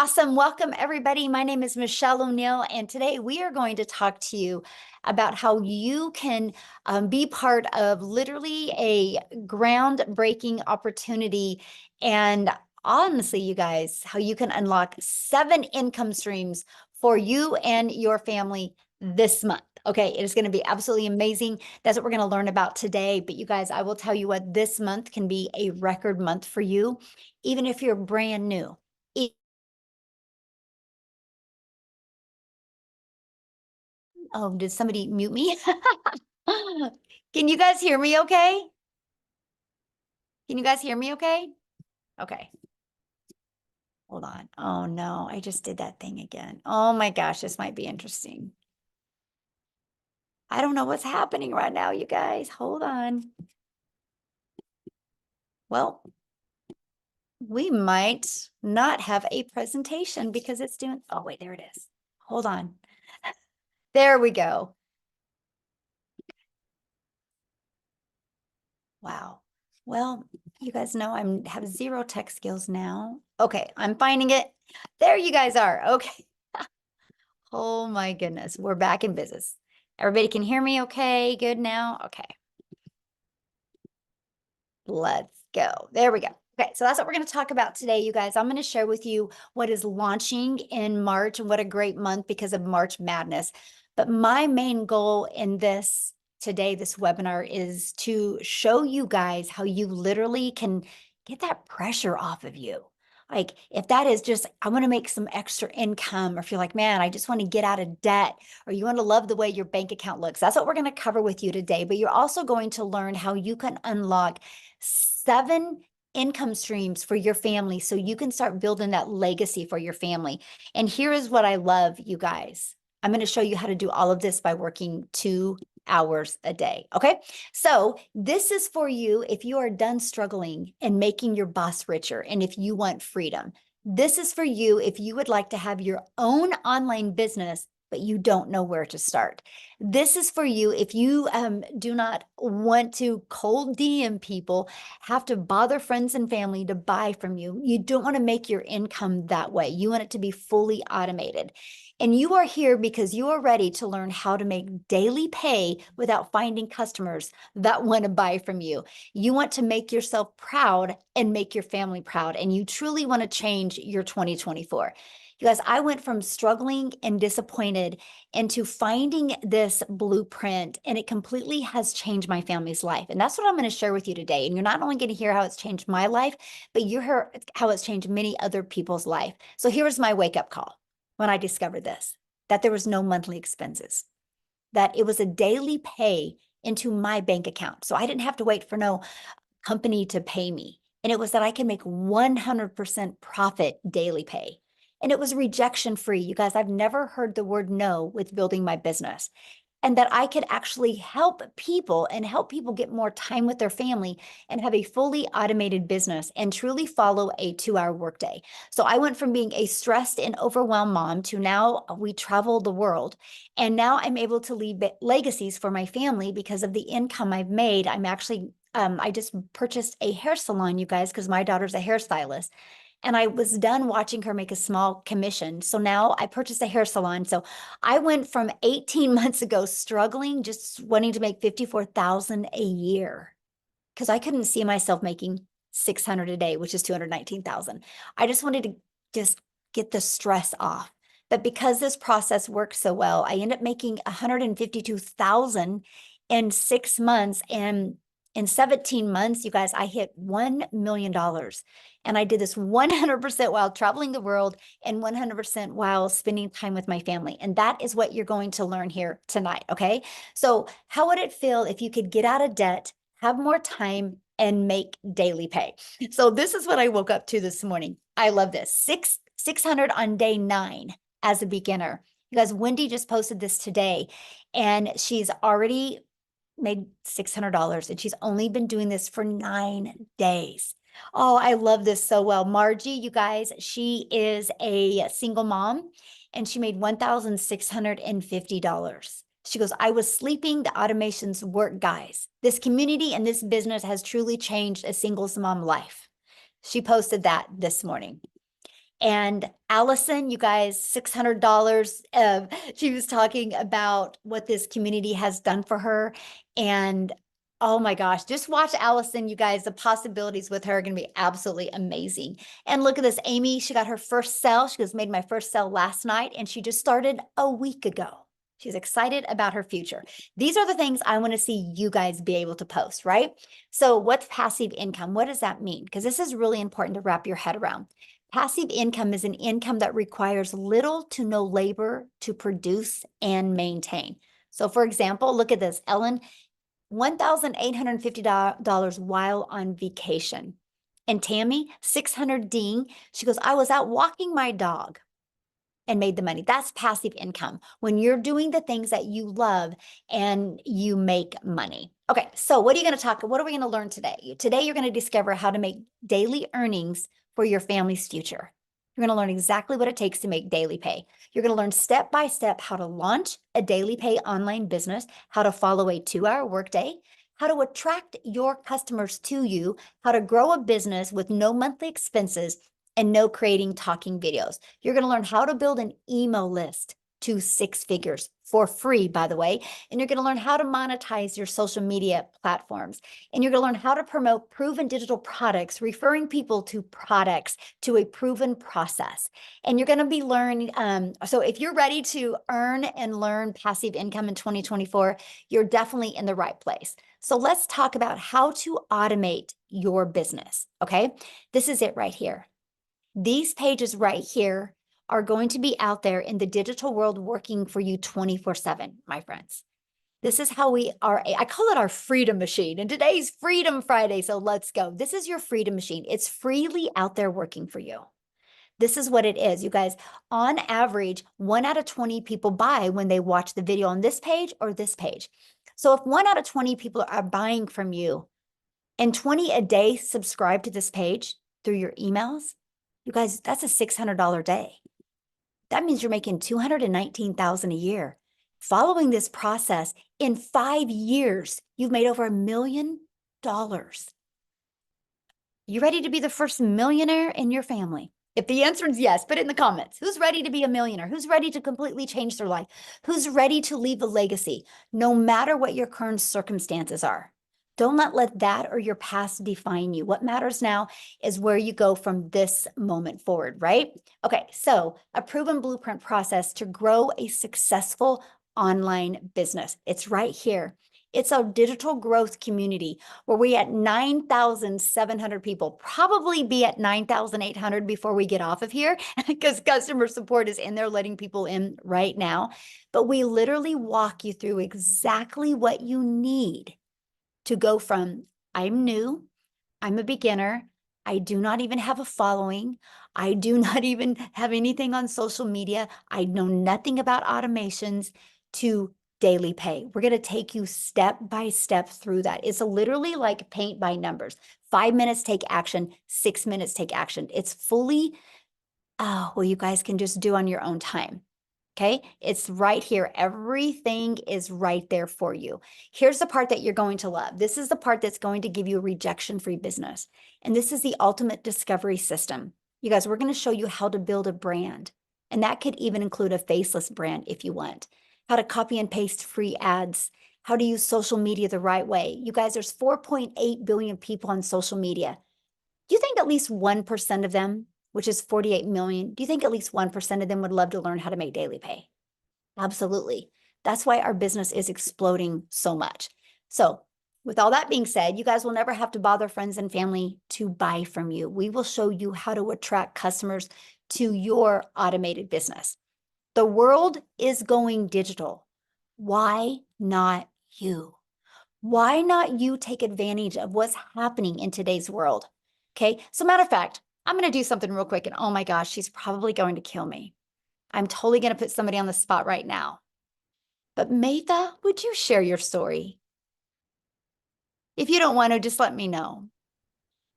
Awesome. Welcome, everybody. My name is Michelle O'Neill, and today we are going to talk to you about how you can be part of literally a groundbreaking opportunity. And honestly, you guys, how you can unlock 7 income streams for you and your family this month. Okay, it is going to be absolutely amazing. That's what we're going to learn about today. But you guys, I will tell you what, this month can be a record month for you, even if you're brand new. Oh, did somebody mute me? Can you guys hear me okay? Can you guys hear me okay? Okay. Hold on. Oh no, I just did that thing again. Oh my gosh, this might be interesting. I don't know what's happening right now, you guys. Hold on. Well, we might not have a presentation because it's doing, oh wait, there it is. Hold on. There we go. Wow. Well, you guys know I have 0 tech skills now. Okay, I'm finding it. There you guys are. Okay. Oh my goodness. We're back in business. Everybody can hear me okay? Good now? Okay. Let's go. There we go. Okay, so that's what we're going to talk about today, you guys. I'm going to share with you what is launching in March, and what a great month because of March Madness. But my main goal in this today, this webinar, is to show you guys how you literally can get that pressure off of you. Like if that is just, I want to make some extra income, or if you're like, man, I just want to get out of debt, or you want to love the way your bank account looks. That's what we're going to cover with you today. But you're also going to learn how you can unlock 7 income streams for your family so you can start building that legacy for your family. And here is what I love, you guys. I'm going to show you how to do all of this by working 2 hours a day. Okay. So this is for you if you are done struggling and making your boss richer, and if you want freedom. This is for you if you would like to have your own online business, but you don't know where to start. This is for you if you do not want to cold DM people, have to bother friends and family to buy from you. You don't want to make your income that way. You want it to be fully automated. And you are here because you are ready to learn how to make daily pay without finding customers that want to buy from you. You want to make yourself proud and make your family proud, and you truly want to change your 2024. You guys, I went from struggling and disappointed into finding this blueprint, and it completely has changed my family's life. And that's what I'm going to share with you today. And you're not only going to hear how it's changed my life, but you hear how it's changed many other people's life. So here's my wake-up call when I discovered this, that there was no monthly expenses, that it was a daily pay into my bank account. So I didn't have to wait for no company to pay me. And it was that I can make 100% profit daily pay. And it was rejection free. You guys, I've never heard the word no with building my business. And that I could actually help people and help people get more time with their family and have a fully automated business and truly follow a 2-hour workday. So I went from being a stressed and overwhelmed mom to now we travel the world. And now I'm able to leave legacies for my family because of the income I've made. I'm actually I just purchased a hair salon, you guys, because my daughter's a hairstylist. And I was done watching her make a small commission. So now I purchased a hair salon. So I went from 18 months ago struggling, just wanting to make 54,000 a year because I couldn't see myself making 600 a day, which is 219,000. I just wanted to just get the stress off. But because this process worked so well, I ended up making 152,000 in 6 months. And in 17 months, you guys, I hit $1 million. And I did this 100% while traveling the world and 100% while spending time with my family. And that is what you're going to learn here tonight. Okay. So how would it feel if you could get out of debt, have more time, and make daily pay? So this is what I woke up to this morning. I love this. 600 on day 9 as a beginner. You guys, Wendy just posted this today, and she's already made $600, and she's only been doing this for 9 days. Oh, I love this so well. Margie, you guys, she is a single mom, and she made $1,650. She goes, I was sleeping, the automations work, guys. This community and this business has truly changed a singles mom life. She posted that this morning. And Allison, you guys, $600. She was talking about what this community has done for her. And oh my gosh, just watch Allison, you guys. The possibilities with her are going to be absolutely amazing. And look at this, Amy, she got her first sale. She just made my first sale last night, and she just started a week ago. She's excited about her future. These are the things I want to see you guys be able to post, right? So what's passive income? What does that mean? Because this is really important to wrap your head around. Passive income is an income that requires little to no labor to produce and maintain. So for example, look at this, Ellen, $1,850 while on vacation. And Tammy, 600 ding. She goes, I was out walking my dog and made the money. That's passive income when you're doing the things that you love and you make money. Okay, so what are we going to learn today? Today, you're going to discover how to make daily earnings for your family's future. You're going to learn exactly what it takes to make daily pay. You're going to learn step by step how to launch a daily pay online business, how to follow a 2-hour workday, how to attract your customers to you, how to grow a business with no monthly expenses, and no creating talking videos. You're going to learn how to build an email list to 6 figures for free, by the way. And you're going to learn how to monetize your social media platforms. And you're going to learn how to promote proven digital products, referring people to products to a proven process. And you're going to be learning. So if you're ready to earn and learn passive income in 2024, you're definitely in the right place. So let's talk about how to automate your business. Okay. This is it right here. These pages right here are going to be out there in the digital world working for you 24/7, my friends. This is how we are. I call it our freedom machine. And today's Freedom Friday. So let's go. This is your freedom machine. It's freely out there working for you. This is what it is, you guys. On average, 1 out of 20 people buy when they watch the video on this page or this page. So if 1 out of 20 people are buying from you and 20 a day subscribe to this page through your emails, you guys, that's a $600 day. That means you're making $219,000 a year. Following this process, in 5 years, you've made over $1 million. You ready to be the first millionaire in your family? If the answer is yes, put it in the comments. Who's ready to be a millionaire? Who's ready to completely change their life? Who's ready to leave a legacy, no matter what your current circumstances are? Don't let that or your past define you. What matters now is where you go from this moment forward, right? Okay, so a proven blueprint process to grow a successful online business. It's right here. It's a digital growth community where we at 9,700 people, probably be at 9,800 before we get off of here because customer support is in there letting people in right now. But we literally walk you through exactly what you need to go from I'm new, I'm a beginner, I do not even have a following, I do not even have anything on social media, I know nothing about automations, to daily pay. We're going to take you step by step through that. It's literally like paint by numbers. 5 minutes, take action. 6 minutes, take action. It's fully, well, you guys can just do on your own time. Okay, it's right here. Everything is right there for you. Here's the part that you're going to love. This is the part that's going to give you a rejection-free business. And this is the ultimate discovery system. You guys, we're going to show you how to build a brand. And that could even include a faceless brand if you want. How to copy and paste free ads. How to use social media the right way. You guys, there's 4.8 billion people on social media. Do you think at least 1% of them, which is 48 million, do you think at least 1% of them would love to learn how to make daily pay? Absolutely. That's why our business is exploding so much. So with all that being said, you guys will never have to bother friends and family to buy from you. We will show you how to attract customers to your automated business. The world is going digital. Why not you? Why not you take advantage of what's happening in today's world? Okay, so matter of fact, I'm going to do something real quick, and oh my gosh, she's probably going to kill me. I'm totally going to put somebody on the spot right now. But Maytha, would you share your story? If you don't want to, just let me know. Oh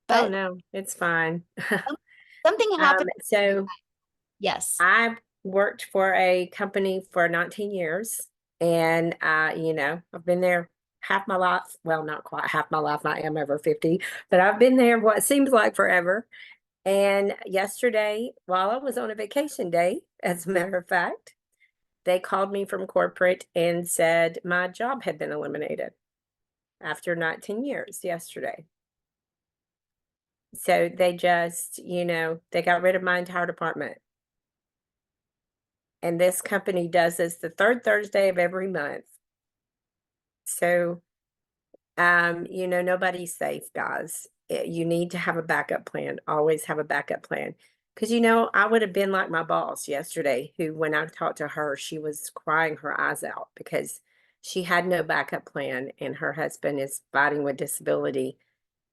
But no, it's fine. something happened. So Yes. I worked for a company for 19 years, and I've been there half my life. Well, not quite half my life. I am over 50, but I've been there what seems like forever. And yesterday, while I was on a vacation day, as a matter of fact, they called me from corporate and said my job had been eliminated after 19 years yesterday. So they just, they got rid of my entire department. And this company does this the third Thursday of every month. So, nobody's safe, guys. You need to have a backup plan. Always have a backup plan. Because, I would have been like my boss yesterday, who, when I talked to her, she was crying her eyes out because she had no backup plan and her husband is fighting with disability.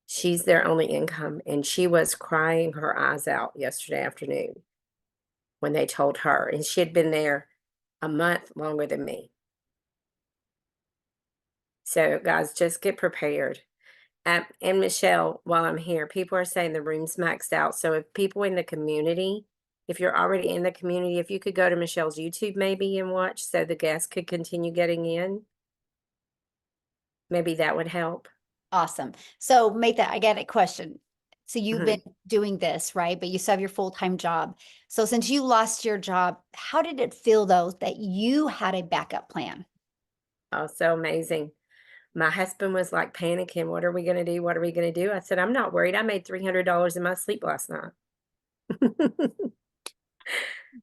She's their only income. And she was crying her eyes out yesterday afternoon when they told her. And she had been there a month longer than me. So, guys, just get prepared. And Michelle, while I'm here, people are saying the room's maxed out. So, if people in the community, if you're already in the community, if you could go to Michelle's YouTube maybe and watch so the guests could continue getting in, maybe that would help. Awesome. So make that, I get a question. So you've been Mhm. doing this, right? But you still have your full-time job. So since you lost your job, how did it feel though that you had a backup plan? Oh, so amazing. My husband was like panicking. What are we going to do? What are we going to do? I said, I'm not worried. I made $300 in my sleep last night.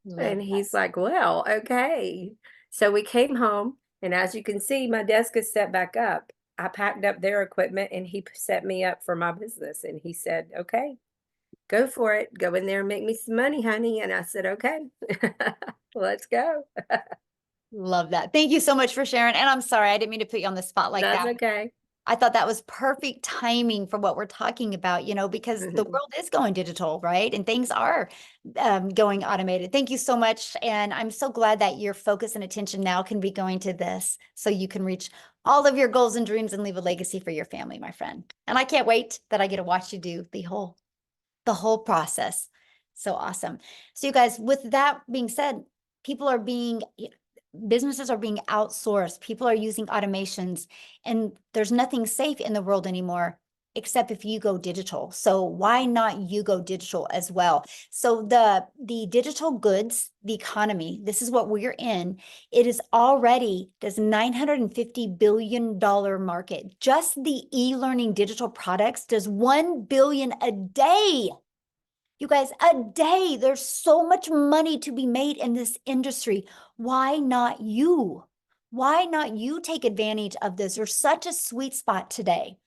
Love And that. he's like, well, okay. So we came home, and as you can see, my desk is set back up. I packed up their equipment and he set me up for my business. And he said, okay, go for it. Go in there and make me some money, honey. And I said, okay, let's go. Love that. Thank you so much for sharing. And I'm sorry, I didn't mean to put you on the spot like That's that. okay. I thought that was perfect timing for what we're talking about, because the Mhm. world is going digital, right? And things are going automated. Thank you so much. And I'm so glad that your focus and attention now can be going to this so you can reach all of your goals and dreams and leave a legacy for your family, my friend. And I can't wait that I get to watch you do the whole process. So awesome. So you guys, with that being said, people are being businesses are being outsourced. People are using automations, and there's nothing safe in the world anymore except if you go digital. So why not you go digital as well? So the digital goods, the economy, this is what we're in. It is already this $950 billion market. Just the e-learning digital products does 1 billion a day. You guys, a day. There's so much money to be made in this industry. Why not you? Why not you take advantage of this? There's such a sweet spot today.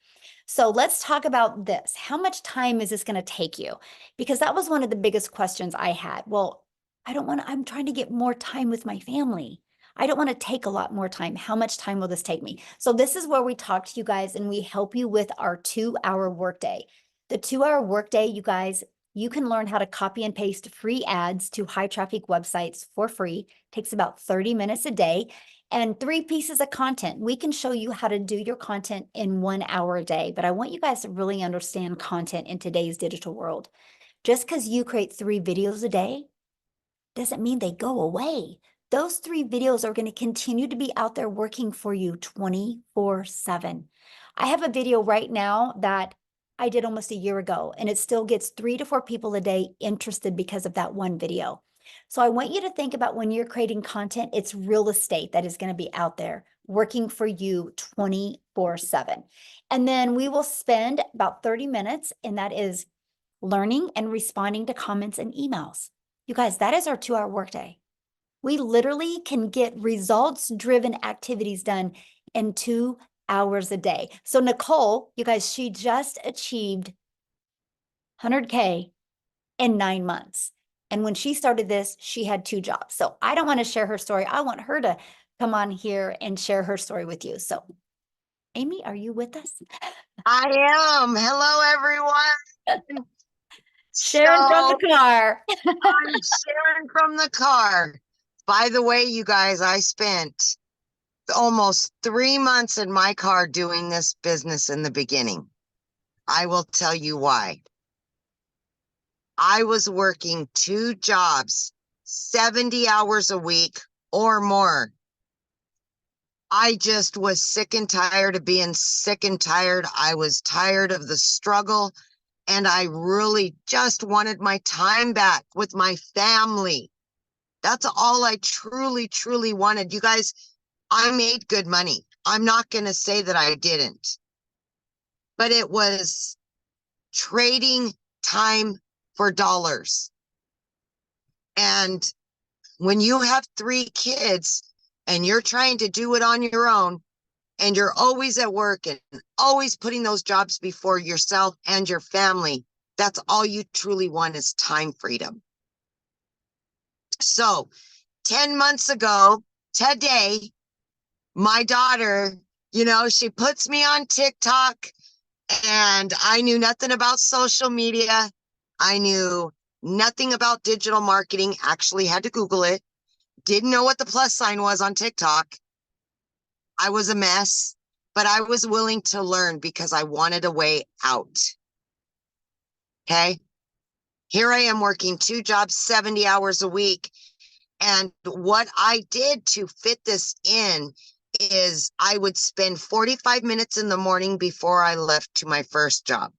So let's talk about this. How much time is this going to take you? Because that was one of the biggest questions I had. Well, I'm trying to get more time with my family. I don't want to take a lot more time. How much time will this take me? So this is where we talk to you guys and we help you with our 2-hour workday. The 2-hour workday, you guys, you can learn how to copy and paste free ads to high traffic websites for free. Takes about 30 minutes a day and 3 pieces of content. We can show you how to do your content in 1 hour a day, but I want you guys to really understand content in today's digital world. Just because you create 3 videos a day doesn't mean they go away. Those 3 videos are going to continue to be out there working for you 24/7. I have a video right now that I did almost a year ago, and it still gets 3 to 4 people a day interested because of that one video. So I want you to think about when you're creating content, it's real estate that is going to be out there working for you 24/7. And then we will spend about 30 minutes, and that is learning and responding to comments and emails. You guys, that is our 2-hour workday. We literally can get results-driven activities done in 2 hours a day. So Nicole, you guys, she just achieved 100K in 9 months. And when she started this, she had 2 jobs. So I don't want to share her story. I want her to come on here and share her story with you. So Amy, are you with us? I am. Hello, everyone. Sharon from So the car. I'm Sharon from the car. By the way, you guys, I spent almost 3 months in my car doing this business in the beginning. I will tell you why. I was working 2 jobs, 70 hours a week or more. I just was sick and tired of being sick and tired. I was tired of the struggle. And I really just wanted my time back with my family. That's all I truly, truly wanted. You guys, I made good money. I'm not going to say that I didn't, but it was trading time for dollars. And when you have 3 kids and you're trying to do it on your own, and you're always at work and always putting those jobs before yourself and your family, that's all you truly want is time freedom. So 10 months ago today, my daughter, she puts me on TikTok, and I knew nothing about social media. I knew nothing about digital marketing, actually had to Google it. Didn't know what the plus sign was on TikTok. I was a mess, but I was willing to learn because I wanted a way out. Okay. Here I am working 2 jobs, 70 hours a week. And what I did to fit this in is I would spend 45 minutes in the morning before I left to my first job.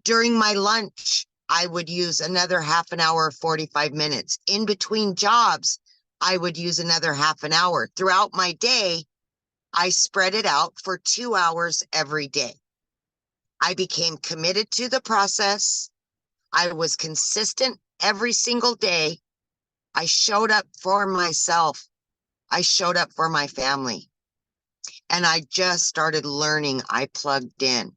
During my lunch, I would use another half an hour, 45 minutes. In between jobs, I would use another half an hour. Throughout my day, I spread it out for 2 hours every day. I became committed to the process. I was consistent every single day. I showed up for myself. I showed up for my family. And I just started learning. I plugged in.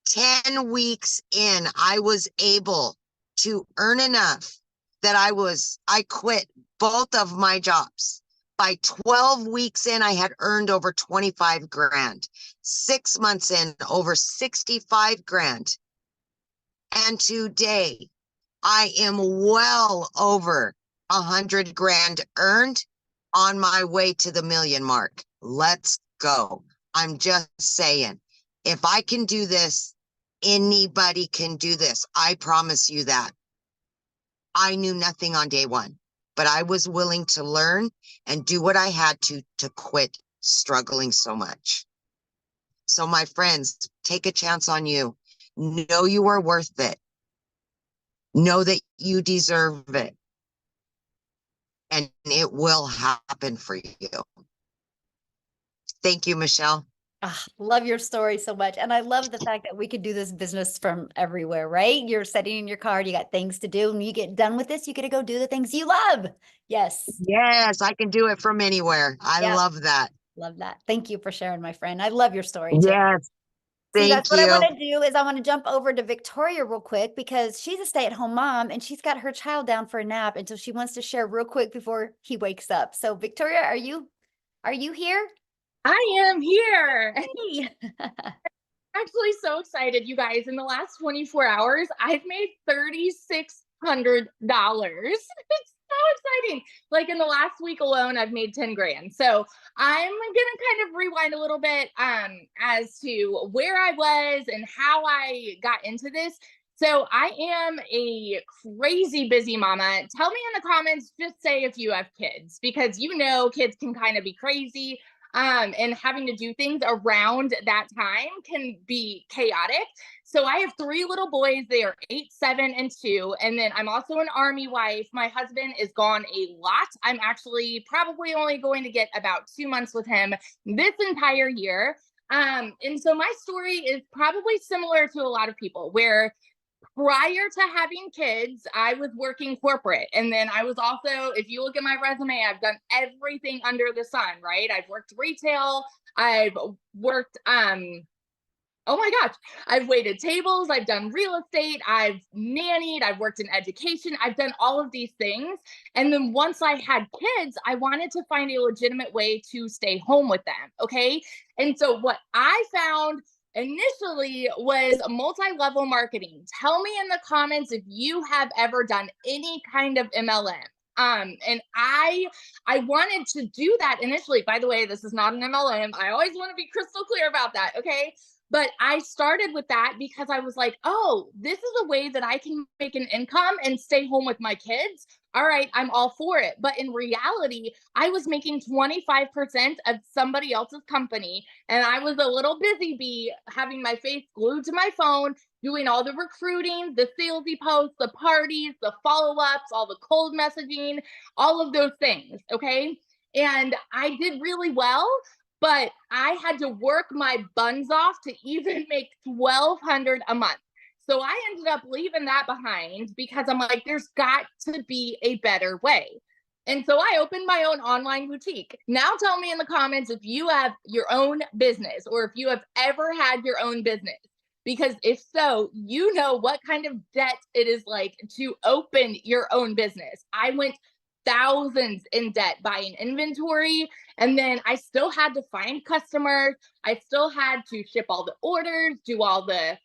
10 weeks in, I was able to earn enough that I quit both of my jobs. By 12 weeks in, I had earned over 25 grand. 6 months in, over 65 grand. And today, I am well over 100 grand earned, on my way to the million mark. Let's go. I'm just saying, if I can do this, anybody can do this. I promise you that. I knew nothing on day one, but I was willing to learn and do what I had to quit struggling so much. So my friends, take a chance on you. Know you are worth it. Know that you deserve it. And it will happen for you. Thank you, Michelle. Ah, love your story so much. And I love the fact that we could do this business from everywhere, right? You're sitting in your car, you got things to do, and you get done with this, you get to go do the things you love. Yes. Yes, I can do it from anywhere. I Yeah. love that. Love that. Thank you for sharing, my friend. I love your story too. Yes, So you guys, thank what I you. want to do is I want to jump over to Victoria real quick because she's a stay-at-home mom and she's got her child down for a nap. And so she wants to share real quick before he wakes up. So Victoria, are you here? I am here. Hey. Actually so excited, you guys. In the last 24 hours, I've made $3,600. It's so exciting. Like in the last week alone, I've made 10 grand. So I'm gonna kind of rewind a little bit as to where I was and how I got into this. So I am a crazy busy mama. Tell me in the comments, just say if you have kids, because kids can kind of be crazy. And having to do things around that time can be chaotic. So I have 3 little boys. They are 8, 7, and 2. And then I'm also an Army wife. My husband is gone a lot. I'm actually probably only going to get about 2 months with him this entire year. And so my story is probably similar to a lot of people where prior to having kids, I was working corporate. And then I was also, if you look at my resume, I've done everything under the sun, right? I've worked retail, I've worked, oh my gosh, I've waited tables, I've done real estate, I've nannied, I've worked in education, I've done all of these things. And then once I had kids, I wanted to find a legitimate way to stay home with them. Okay. And so what I found initially was multi-level marketing. Tell me in the comments if you have ever done any kind of MLM. And I wanted to do that initially. By the way, this is not an MLM. I always want to be crystal clear about that. Okay. But I started with that because I was like, oh, this is a way that I can make an income and stay home with my kids. All right, I'm all for it. But in reality, I was making 25% of somebody else's company. And I was a little busy bee having my face glued to my phone, doing all the recruiting, the salesy posts, the parties, the follow-ups, all the cold messaging, all of those things. Okay. And I did really well, but I had to work my buns off to even make $1,200 a month. So I ended up leaving that behind because I'm like, there's got to be a better way. And so I opened my own online boutique. Now tell me in the comments if you have your own business or if you have ever had your own business. Because if so, you know what kind of debt it is like to open your own business. I went thousands in debt buying inventory, and then I still had to find customers. I still had to ship all the orders, do all the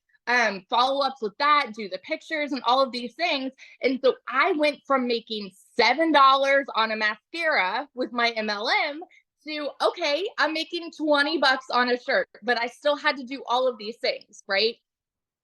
follow-ups with that, do the pictures and all of these things. And so I went from making $7 on a mascara with my MLM to, okay, I'm making $20 on a shirt, but I still had to do all of these things, right?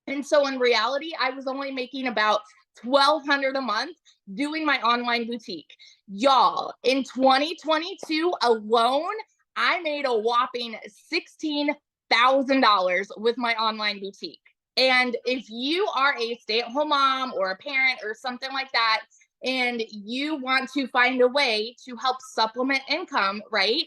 And so in reality, I was only making about $1,200 a month doing my online boutique. Y'all, in 2022 alone, I made a whopping $16,000 with my online boutique. And if you are a stay-at-home mom or a parent or something like that, and you want to find a way to help supplement income, right?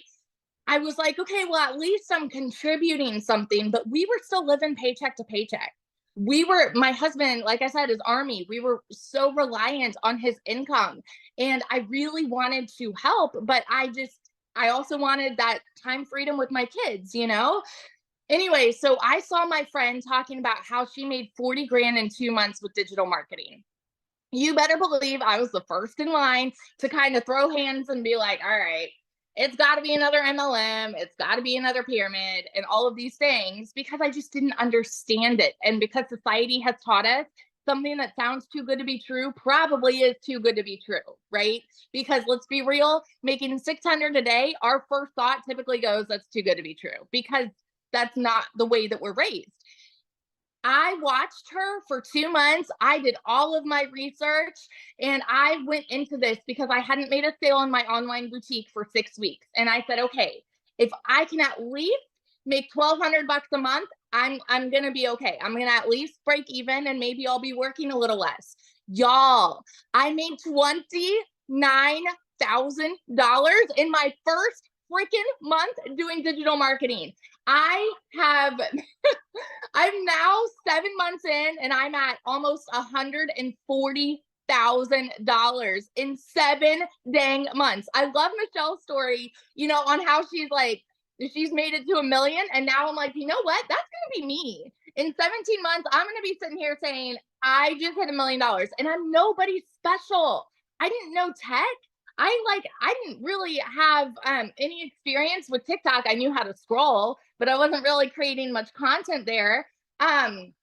I was like, okay, well, at least I'm contributing something, but we were still living paycheck to paycheck. My husband, like I said, is Army. We were so reliant on his income. And I really wanted to help, but I also wanted that time freedom with my kids, you know? Anyway, so I saw my friend talking about how she made 40 grand in 2 months with digital marketing. You better believe I was the first in line to kind of throw hands and be like, all right, it's got to be another MLM. It's got to be another pyramid and all of these things because I just didn't understand it. And because society has taught us something that sounds too good to be true probably is too good to be true, right? Because let's be real, making 600 a day, our first thought typically goes, that's too good to be true because that's not the way that we're raised. I watched her for 2 months. I did all of my research and I went into this because I hadn't made a sale in my online boutique for 6 weeks. And I said, okay, if I can at least make $1,200 a month, I'm going to be okay. I'm going to at least break even and maybe I'll be working a little less. Y'all, I made $29,000 in my first freaking month doing digital marketing. I'm now 7 months in and I'm at almost $140,000 in 7 dang months. I love Michelle's story, on how she's like, she's made it to $1 million. And now I'm like, you know what? That's going to be me. In 17 months, I'm going to be sitting here saying, I just hit $1 million and I'm nobody special. I didn't know tech. I didn't really have any experience with TikTok. I knew how to scroll, but I wasn't really creating much content there. And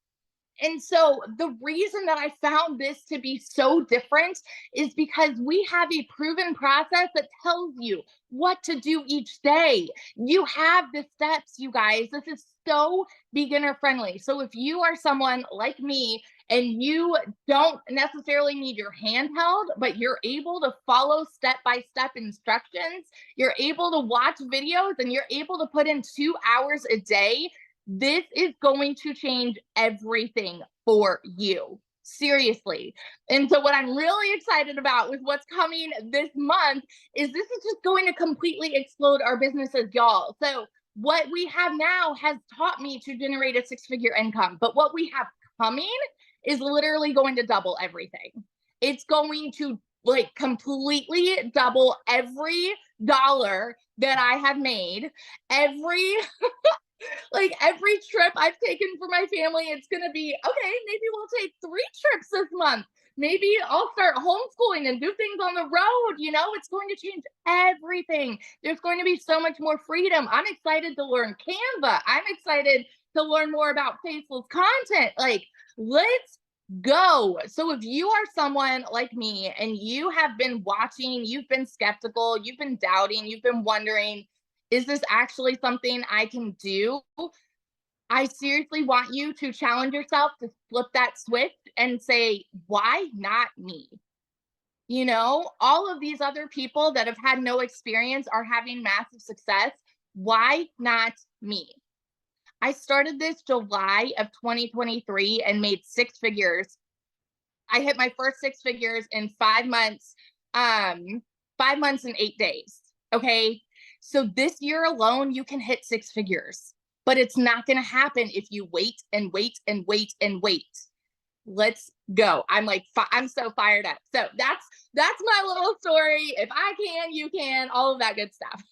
so the reason that I found this to be so different is because we have a proven process that tells you what to do each day. You have the steps, you guys. This is so beginner friendly. So if you are someone like me and you don't necessarily need your hand held, but you're able to follow step-by-step instructions, you're able to watch videos, and you're able to put in 2 hours a day, this is going to change everything for you. Seriously. And so what I'm really excited about with what's coming this month is this is just going to completely explode our businesses, y'all. So what we have now has taught me to generate a 6-figure income, but what we have coming is literally going to double everything. It's going to completely double every dollar that I have made, every trip I've taken for my family. It's going to be, okay, maybe we'll take 3 trips this month. Maybe I'll start homeschooling and do things on the road. It's going to change everything. There's going to be so much more freedom. I'm excited to learn Canva. I'm excited to learn more about faceless content. Let's go. So if you are someone like me and you have been watching, you've been skeptical, you've been doubting, you've been wondering, is this actually something I can do? I seriously want you to challenge yourself to flip that switch and say, why not me? All of these other people that have had no experience are having massive success. Why not me? I started this July of 2023 and made six figures. I hit my first six figures in 5 months, 5 months and 8 days. Okay. So this year alone, you can hit six figures, but it's not going to happen if you wait and wait and wait and wait. Let's go. I'm like, I'm so fired up. So that's my little story. If I can, you can, all of that good stuff.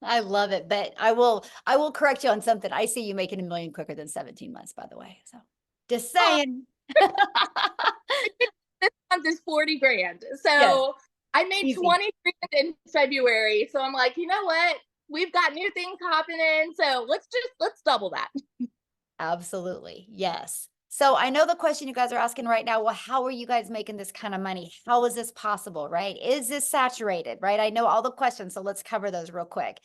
I love it, but I will correct you on something. I see you making $1 million quicker than 17 months, by the way. So just saying. This month is 40 grand. So Yes, I made easy. 20 grand in February. So I'm like, you know what? We've got new things hopping in. So let's double that. Absolutely. Yes. So I know the question you guys are asking right now, well, how are you guys making this kind of money? How is this possible, right? Is this saturated, right? I know all the questions, so let's cover those real quick.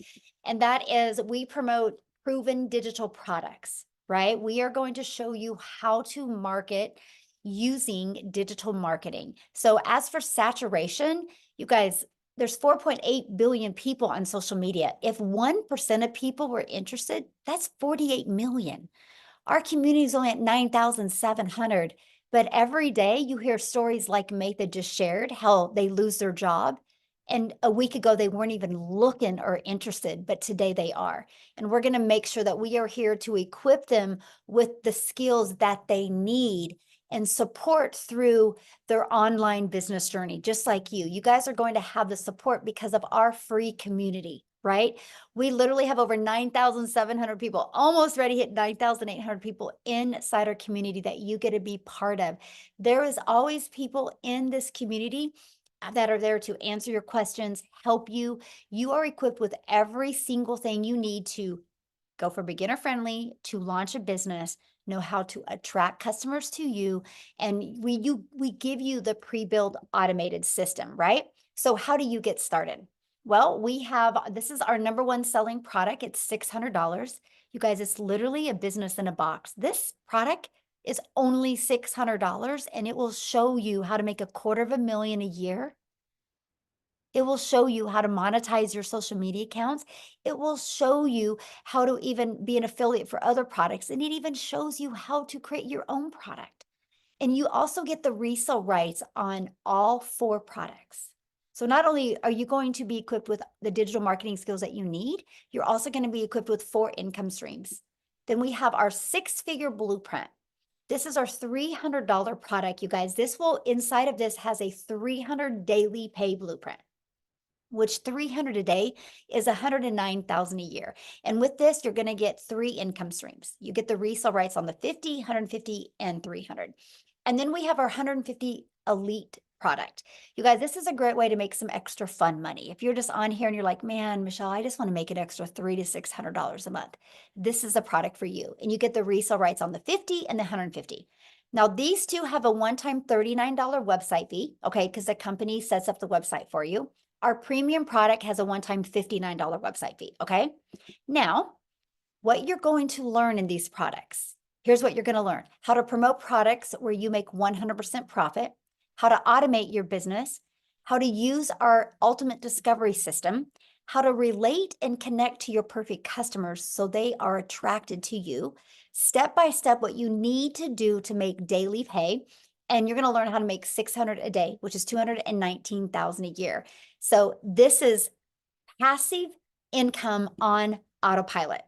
And that is, we promote proven digital products, right? We are going to show you how to market using digital marketing. So as for saturation, you guys, there's 4.8 billion people on social media. If 1% of people were interested, that's 48 million. Our community is only at 9,700, but every day you hear stories like Matha just shared, how they lose their job. And a week ago, they weren't even looking or interested, but today they are. And we're going to make sure that we are here to equip them with the skills that they need and support through their online business journey, just like you. You guys are going to have the support because of our free community, right? We literally have over 9,700 people, almost ready to hit 9,800 people inside our community that you get to be part of. There is always people in this community that are there to answer your questions, help you. You are equipped with every single thing you need to go for beginner friendly, to launch a business, know how to attract customers to you. And we give you the pre-built automated system, right? So how do you get started? Well, this is our number one selling product. It's $600. You guys, it's literally a business in a box. This product is only $600 and it will show you how to make $250,000 a year. It will show you how to monetize your social media accounts. It will show you how to even be an affiliate for other products. And it even shows you how to create your own product. And you also get the resale rights on all 4 products. So not only are you going to be equipped with the digital marketing skills that you need, you're also going to be equipped with 4 income streams. Then we have our 6-figure blueprint. This is our $300 product, you guys. Inside of this has a 300 daily pay blueprint, which 300 a day is 109,000 a year. And with this, you're going to get 3 income streams. You get the resale rights on the 50, 150, and 300. And then we have our 150 elite product. You guys, this is a great way to make some extra fun money. If you're just on here and you're like, man, Michelle, I just want to make an extra $300 to $600 a month. This is a product for you. And you get the resale rights on the 50 and the 150. Now, these two have a one-time $39 website fee, okay, because the company sets up the website for you. Our premium product has a one-time $59 website fee, okay? Now, what you're going to learn in these products, here's what you're going to learn: how to promote products where you make 100% profit, how to automate your business, how to use our ultimate discovery system, how to relate and connect to your perfect customers so they are attracted to you, step by step what you need to do to make daily pay. And you're going to learn how to make 600 a day, which is 219,000 a year. So this is passive income on autopilot.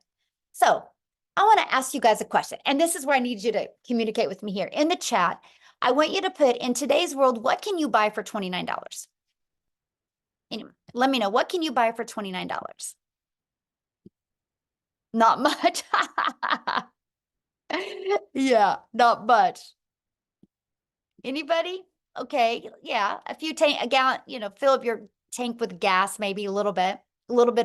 So I want to ask you guys a question, and this is where I need you to communicate with me here in the chat. I want you to put, in today's world, what can you buy for $29? Anyway, let me know, what can you buy for $29? Not much. Yeah, not much. Anybody? Okay, yeah, a few a gallon, fill up your tank with gas, maybe a little bit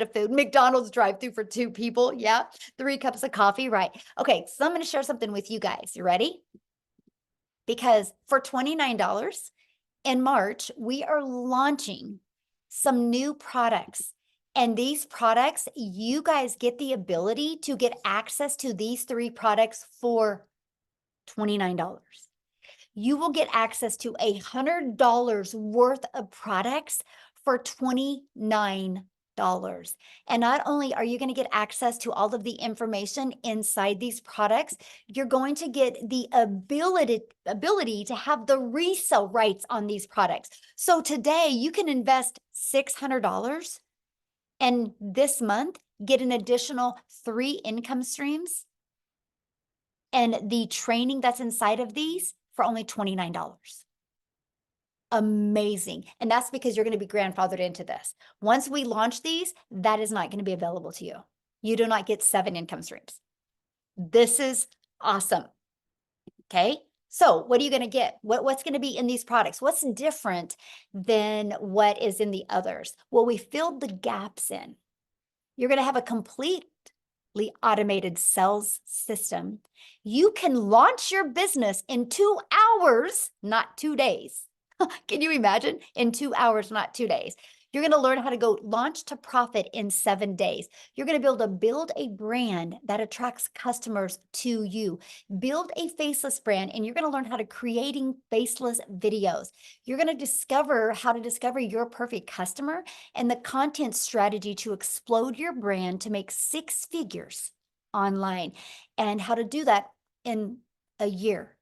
of food. McDonald's drive-through for 2 people, yeah. 3 cups of coffee, right? Okay, so I'm going to share something with you guys. You ready? Because for $29 in March, we are launching some new products. And these products, you guys get the ability to get access to these 3 products for $29. You will get access to $100 worth of products for $29. And not only are you going to get access to all of the information inside these products, you're going to get the ability to have the resale rights on these products. So today you can invest $600 and this month get an additional 3 income streams and the training that's inside of these for only $29. Amazing. And that's because you're going to be grandfathered into this. Once we launch these, that is not going to be available to you. You do not get 7 income streams. This is awesome. Okay. So what are you going to get? What's going to be in these products? What's different than what is in the others? Well, we filled the gaps in. You're going to have a completely automated sales system. You can launch your business in 2 hours, not 2 days. Can you imagine? In 2 hours, not 2 days. You're going to learn how to go launch to profit in 7 days. You're going to build a brand that attracts customers to you. Build a faceless brand, and you're going to learn how to creating faceless videos. You're going to discover how to discover your perfect customer and the content strategy to explode your brand to make 6 figures online, and how to do that in a year.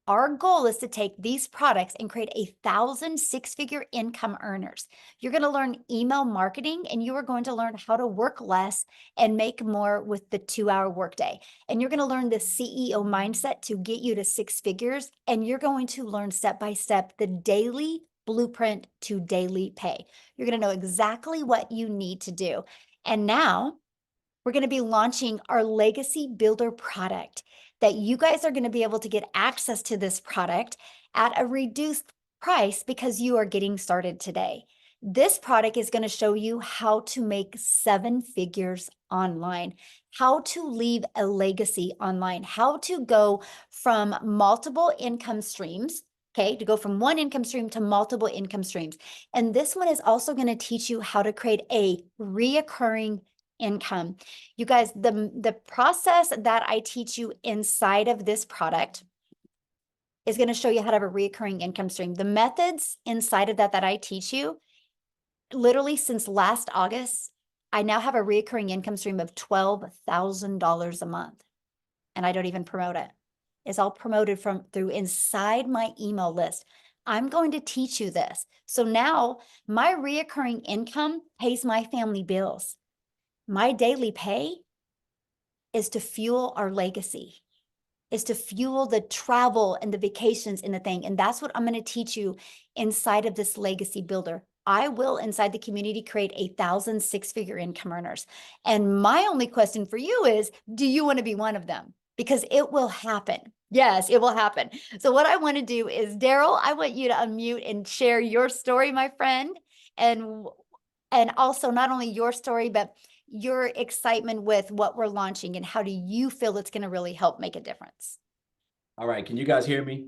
Our goal is to take these products and create 1,000 6-figure income earners. You're going to learn email marketing, and you are going to learn how to work less and make more with the 2-hour workday. And you're going to learn the CEO mindset to get you to 6 figures. And you're going to learn step by step the daily blueprint to daily pay. You're going to know exactly what you need to do. And now we're going to be launching our Legacy Builder product that you guys are going to be able to get access to this product at a reduced price because you are getting started today. This product is going to show you how to make 7 figures online, how to leave a legacy online, how to go from multiple income streams, okay, to go from 1 income stream to multiple income streams. And this one is also going to teach you how to create a reoccurring income. You guys, the process that I teach you inside of this product is going to show you how to have a recurring income stream. The methods inside of that I teach you, literally since last August, I now have a recurring income stream of $12,000 a month. And I don't even promote it. It's all promoted through inside my email list. I'm going to teach you this. So now my recurring income pays my family bills. My daily pay is to fuel our legacy, is to fuel the travel and the vacations and the thing. And that's what I'm going to teach you inside of this Legacy Builder. I will, inside the community, create 1,000 6-figure income earners. And my only question for you is, do you want to be one of them? Because it will happen. Yes, it will happen. So what I want to do is, Daryl, I want you to unmute and share your story, my friend. And also not only your story, but your excitement with what we're launching and how do you feel it's going to really help make a difference? All right, can you guys hear me?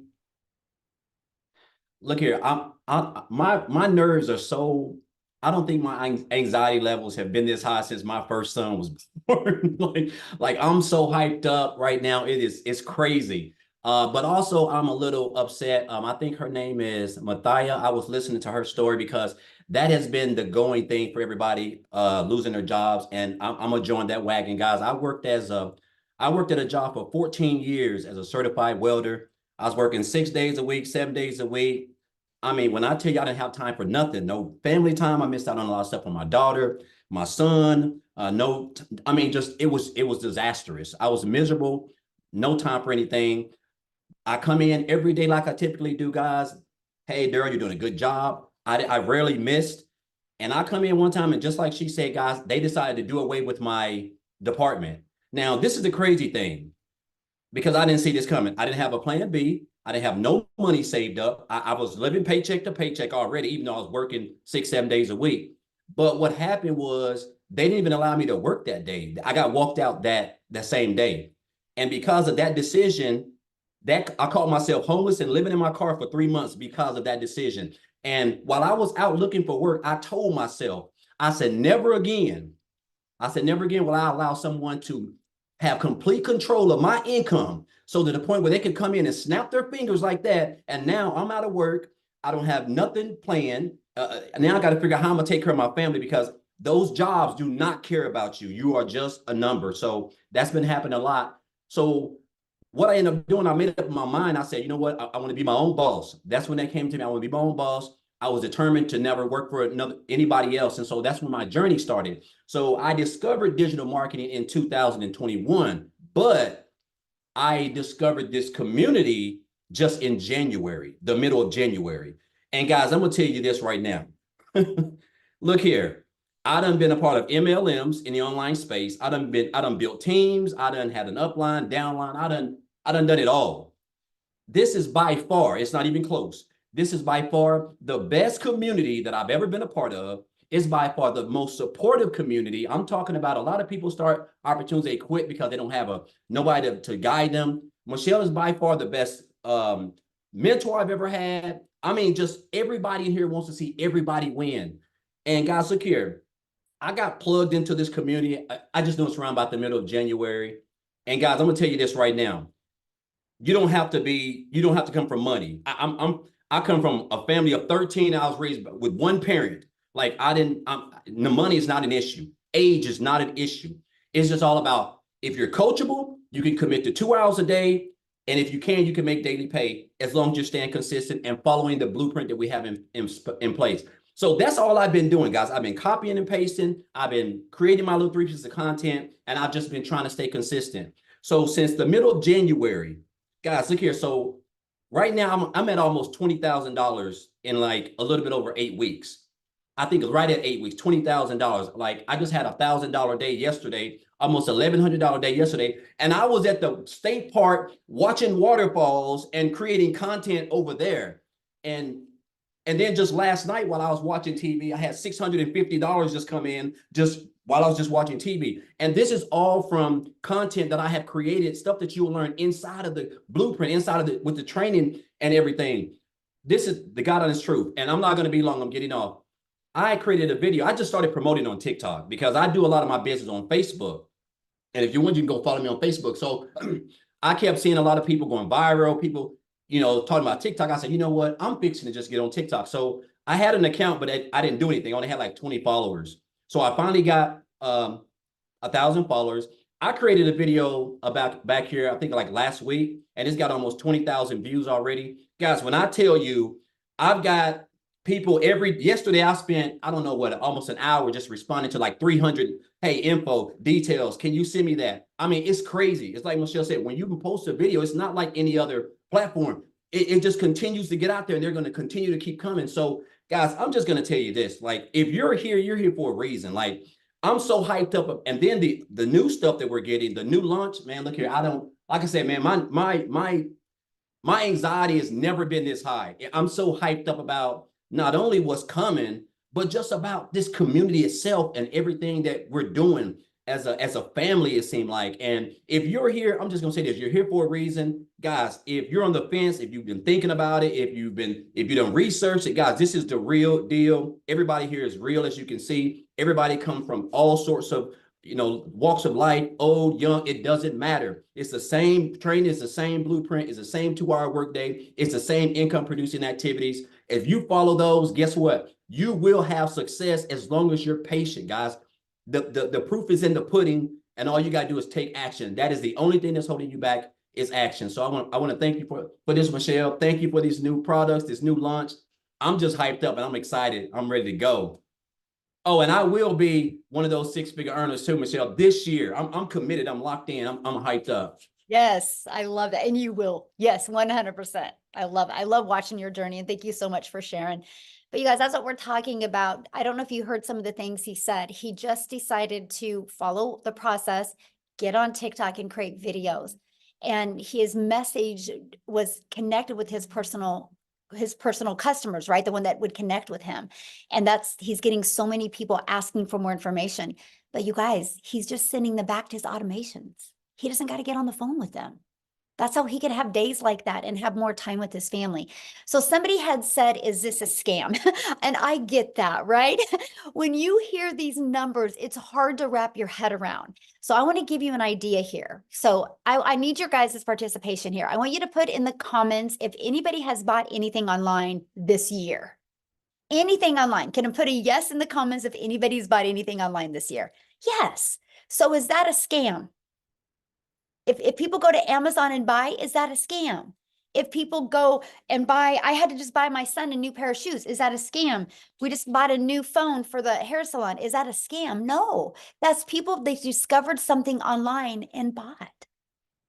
Look here, my nerves are so, I don't think my anxiety levels have been this high since my first son was born. like I'm so hyped up right now. It's crazy. But also I'm a little upset. I think her name is Mathia. I was listening to her story because that has been the going thing for everybody losing their jobs. And I'm gonna join that wagon, guys. I worked at a job for 14 years as a certified welder. I was working 6 days a week, 7 days a week. I mean, when I tell you I didn't have time for nothing, no family time, I missed out on a lot of stuff for my daughter, my son. Just it was disastrous. I was miserable, no time for anything. I come in every day like I typically do, guys. Hey, Daryl, you're doing a good job. I rarely missed. And I come in one time, and just like she said, guys, they decided to do away with my department. Now, this is the crazy thing, because I didn't see this coming. I didn't have a plan B. I didn't have no money saved up. I was living paycheck to paycheck already, even though I was working 6, 7 days a week. But what happened was they didn't even allow me to work that day. I got walked out that same day. And because of that decision, that I called myself homeless and living in my car for 3 months because of that decision. And while I was out looking for work, I told myself, I said, never again will I allow someone to have complete control of my income, so to the point where they could come in and snap their fingers like that. And now I'm out of work. I don't have nothing planned. Now I got to figure out how I'm gonna take care of my family, because those jobs do not care about you. You are just a number. So that's been happening a lot. So what I ended up doing, I made up in my mind. I said, you know what? I want to be my own boss. That's when that came to me. I want to be my own boss. I was determined to never work for anybody else. And so that's when my journey started. So I discovered digital marketing in 2021, but I discovered this community just in January, the middle of January. And guys, I'm going to tell you this right now. Look here. I done been a part of MLMs in the online space. I done built teams. I done had an upline, downline. I done it all. This is by far, it's not even close. This is by far the best community that I've ever been a part of. It's by far the most supportive community. I'm talking about a lot of people start opportunities, they quit because they don't have nobody to guide them. Michelle is by far the best mentor I've ever had. I mean, just everybody in here wants to see everybody win. And guys, look here. I got plugged into this community. I just know it's around about the middle of January. And guys, I'm gonna tell you this right now. You don't have to come from money. I come from a family of 13. I was raised with one parent. Like the money is not an issue. Age is not an issue. It's just all about if you're coachable, you can commit to 2 hours a day. And if you can make daily pay as long as you're staying consistent and following the blueprint that we have in place. So that's all I've been doing, guys. I've been copying and pasting. I've been creating my little 3 pieces of content, and I've just been trying to stay consistent. So since the middle of January, guys, look here. So right now I'm at almost $20,000 in like a little bit over 8 weeks. I think it's right at 8 weeks, $20,000. Like I just had $1,000 day yesterday, almost $1,100 day yesterday. And I was at the state park watching waterfalls and creating content over there. And then just last night while I was watching TV, I had $650 just come in just while I was just watching TV. And this is all from content that I have created, stuff that you will learn inside of the blueprint, with the training and everything. This is the God honest truth. And I'm not going to be long. I'm getting off. I created a video. I just started promoting on TikTok because I do a lot of my business on Facebook. And if you want, you can go follow me on Facebook. So I kept seeing a lot of people going viral, people talking about TikTok. I said, you know what? I'm fixing to just get on TikTok. So I had an account, but I didn't do anything. I only had like 20 followers. So I finally got 1,000 followers. I created a video about back here, I think like last week, and it's got almost 20,000 views already. Guys, when I tell you, I've got people yesterday I spent, I don't know what, almost an hour just responding to like 300, hey, info, details. Can you send me that? I mean, it's crazy. It's like Michelle said, when you can post a video, it's not like any other platform. It just continues to get out there and they're going to continue to keep coming. So guys, I'm just going to tell you this, like, if you're here for a reason. Like, I'm so hyped up. And then the new stuff that we're getting, the new launch, man, look here. Like I said, man, my anxiety has never been this high. I'm so hyped up about not only what's coming, but just about this community itself and everything that we're doing as a family, it seemed like. And if you're here, I'm just gonna say this, you're here for a reason. Guys, if you're on the fence, if you've been thinking about it, if you done researched it, guys, this is the real deal. Everybody here is real, as you can see. Everybody comes from all sorts of walks of life, old, young, it doesn't matter. It's the same training, it's the same blueprint, it's the same 2-hour workday, it's the same income producing activities. If you follow those, guess what? You will have success as long as you're patient, guys. The proof is in the pudding, and all you got to do is take action. That is the only thing that's holding you back is action. So I want to thank you for this, Michelle. Thank you for these new products, this new launch. I'm just hyped up and I'm excited. I'm ready to go. Oh, and I will be one of those 6-figure earners too, Michelle, this year. I'm committed. I'm locked in. I'm hyped up. Yes, I love that. And you will. Yes, 100%. I love it. I love watching your journey. And thank you so much for sharing. But you guys, that's what we're talking about. I don't know if you heard some of the things he said. He just decided to follow the process, get on TikTok and create videos. And his message was connected with his personal customers, right? The one that would connect with him. And he's getting so many people asking for more information. But you guys, he's just sending them back to his automations. He doesn't got to get on the phone with them. That's how he could have days like that and have more time with his family. So somebody had said, is this a scam? And I get that, right? When you hear these numbers, it's hard to wrap your head around. So I want to give you an idea here. So I need your guys' participation here. I want you to put in the comments if anybody has bought anything online this year. Anything online. Can I put a yes in the comments if anybody's bought anything online this year? Yes. So is that a scam? If people go to Amazon and buy, is that a scam? If people go and buy, I had to just buy my son a new pair of shoes. Is that a scam? We just bought a new phone for the hair salon. Is that a scam? No, that's people, they discovered something online and bought.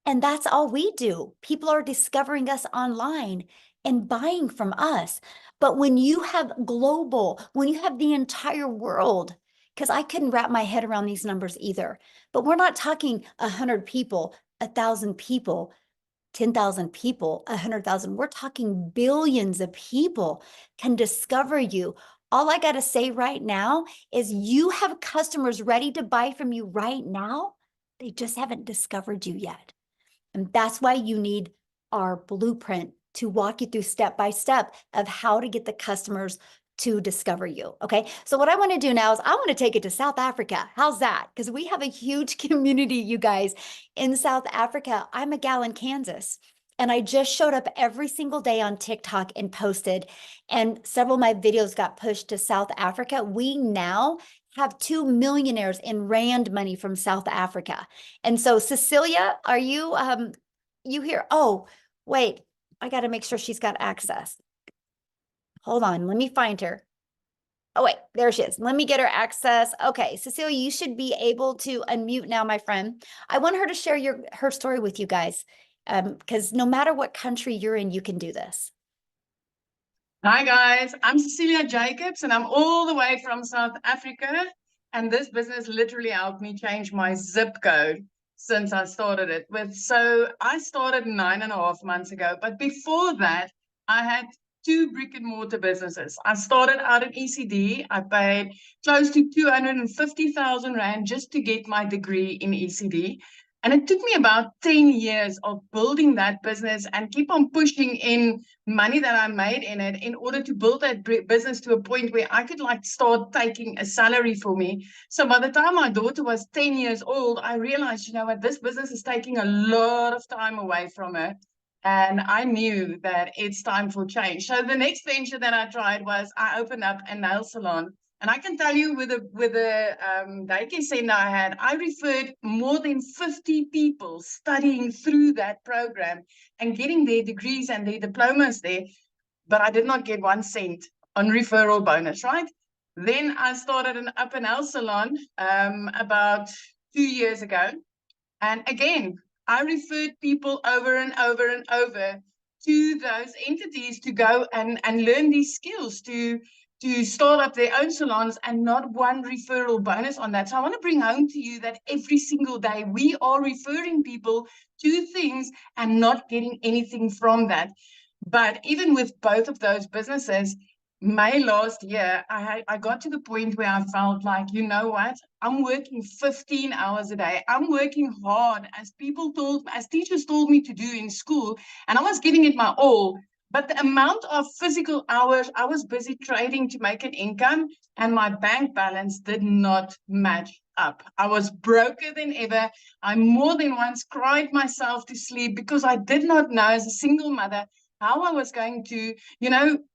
And that's all we do. People are discovering us online and buying from us. But when you have global, when you have the entire world, because I couldn't wrap my head around these numbers either, but we're not talking 100 people, 1,000 people, 10,000 people, 100,000. We're talking billions of people can discover you. All I got to say right now is you have customers ready to buy from you right now. They just haven't discovered you yet. And that's why you need our blueprint to walk you through step by step of how to get the customers to discover you. Okay. So what I want to do now is I want to take it to South Africa. How's that? Because we have a huge community, you guys, in South Africa. I'm a gal in Kansas. And I just showed up every single day on TikTok and posted, and several of my videos got pushed to South Africa. We now have 2 millionaires in rand money from South Africa. And so Cecilia, are you you here? Oh, wait, I got to make sure she's got access. Hold on, let me find her. Oh, wait, there she is. Let me get her access. Okay, Cecilia, you should be able to unmute now, my friend. I want her to share her story with you guys, because no matter what country you're in, you can do this. Hi guys, I'm Cecilia Jacobs and I'm all the way from South Africa, and this business literally helped me change my zip code since I started it with. So I started 9.5 months ago, but before that I had 2 brick and mortar businesses. I started out at ECD. I paid close to 250,000 Rand just to get my degree in ECD. And it took me about 10 years of building that business and keep on pushing in money that I made in it in order to build that business to a point where I could like start taking a salary for me. So by the time my daughter was 10 years old, I realized, you know what, this business is taking a lot of time away from her. And I knew that it's time for change. So the next venture that I tried was I opened up a nail salon. And I can tell you with the daycare center I had, I referred more than 50 people studying through that program and getting their degrees and their diplomas there. But I did not get 1 cent on referral bonus, right? Then I started an up and nail salon about 2 years ago. And again, I referred people over and over and over to those entities to go and learn these skills to start up their own salons, and not 1 referral bonus on that. So I want to bring home to you that every single day we are referring people to things and not getting anything from that. But even with both of those businesses, May last year, I got to the point where I felt like, you know what, I'm working 15 hours a day. I'm working hard as teachers told me to do in school, and I was giving it my all. But the amount of physical hours I was busy trading to make an income, and my bank balance did not match up. I was broker than ever. I more than once cried myself to sleep because I did not know, as a single mother, how I was going to,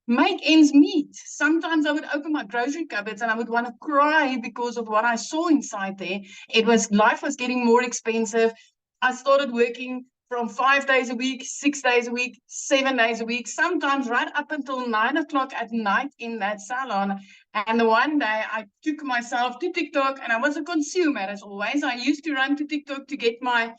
make ends meet. Sometimes I would open my grocery cupboards and I would want to cry because of what I saw inside there. Life was getting more expensive. I started working from 5 days a week, 6 days a week, 7 days a week, sometimes right up until 9 o'clock at night in that salon. And the one day I took myself to TikTok, and I was a consumer as always. I used to run to TikTok to get my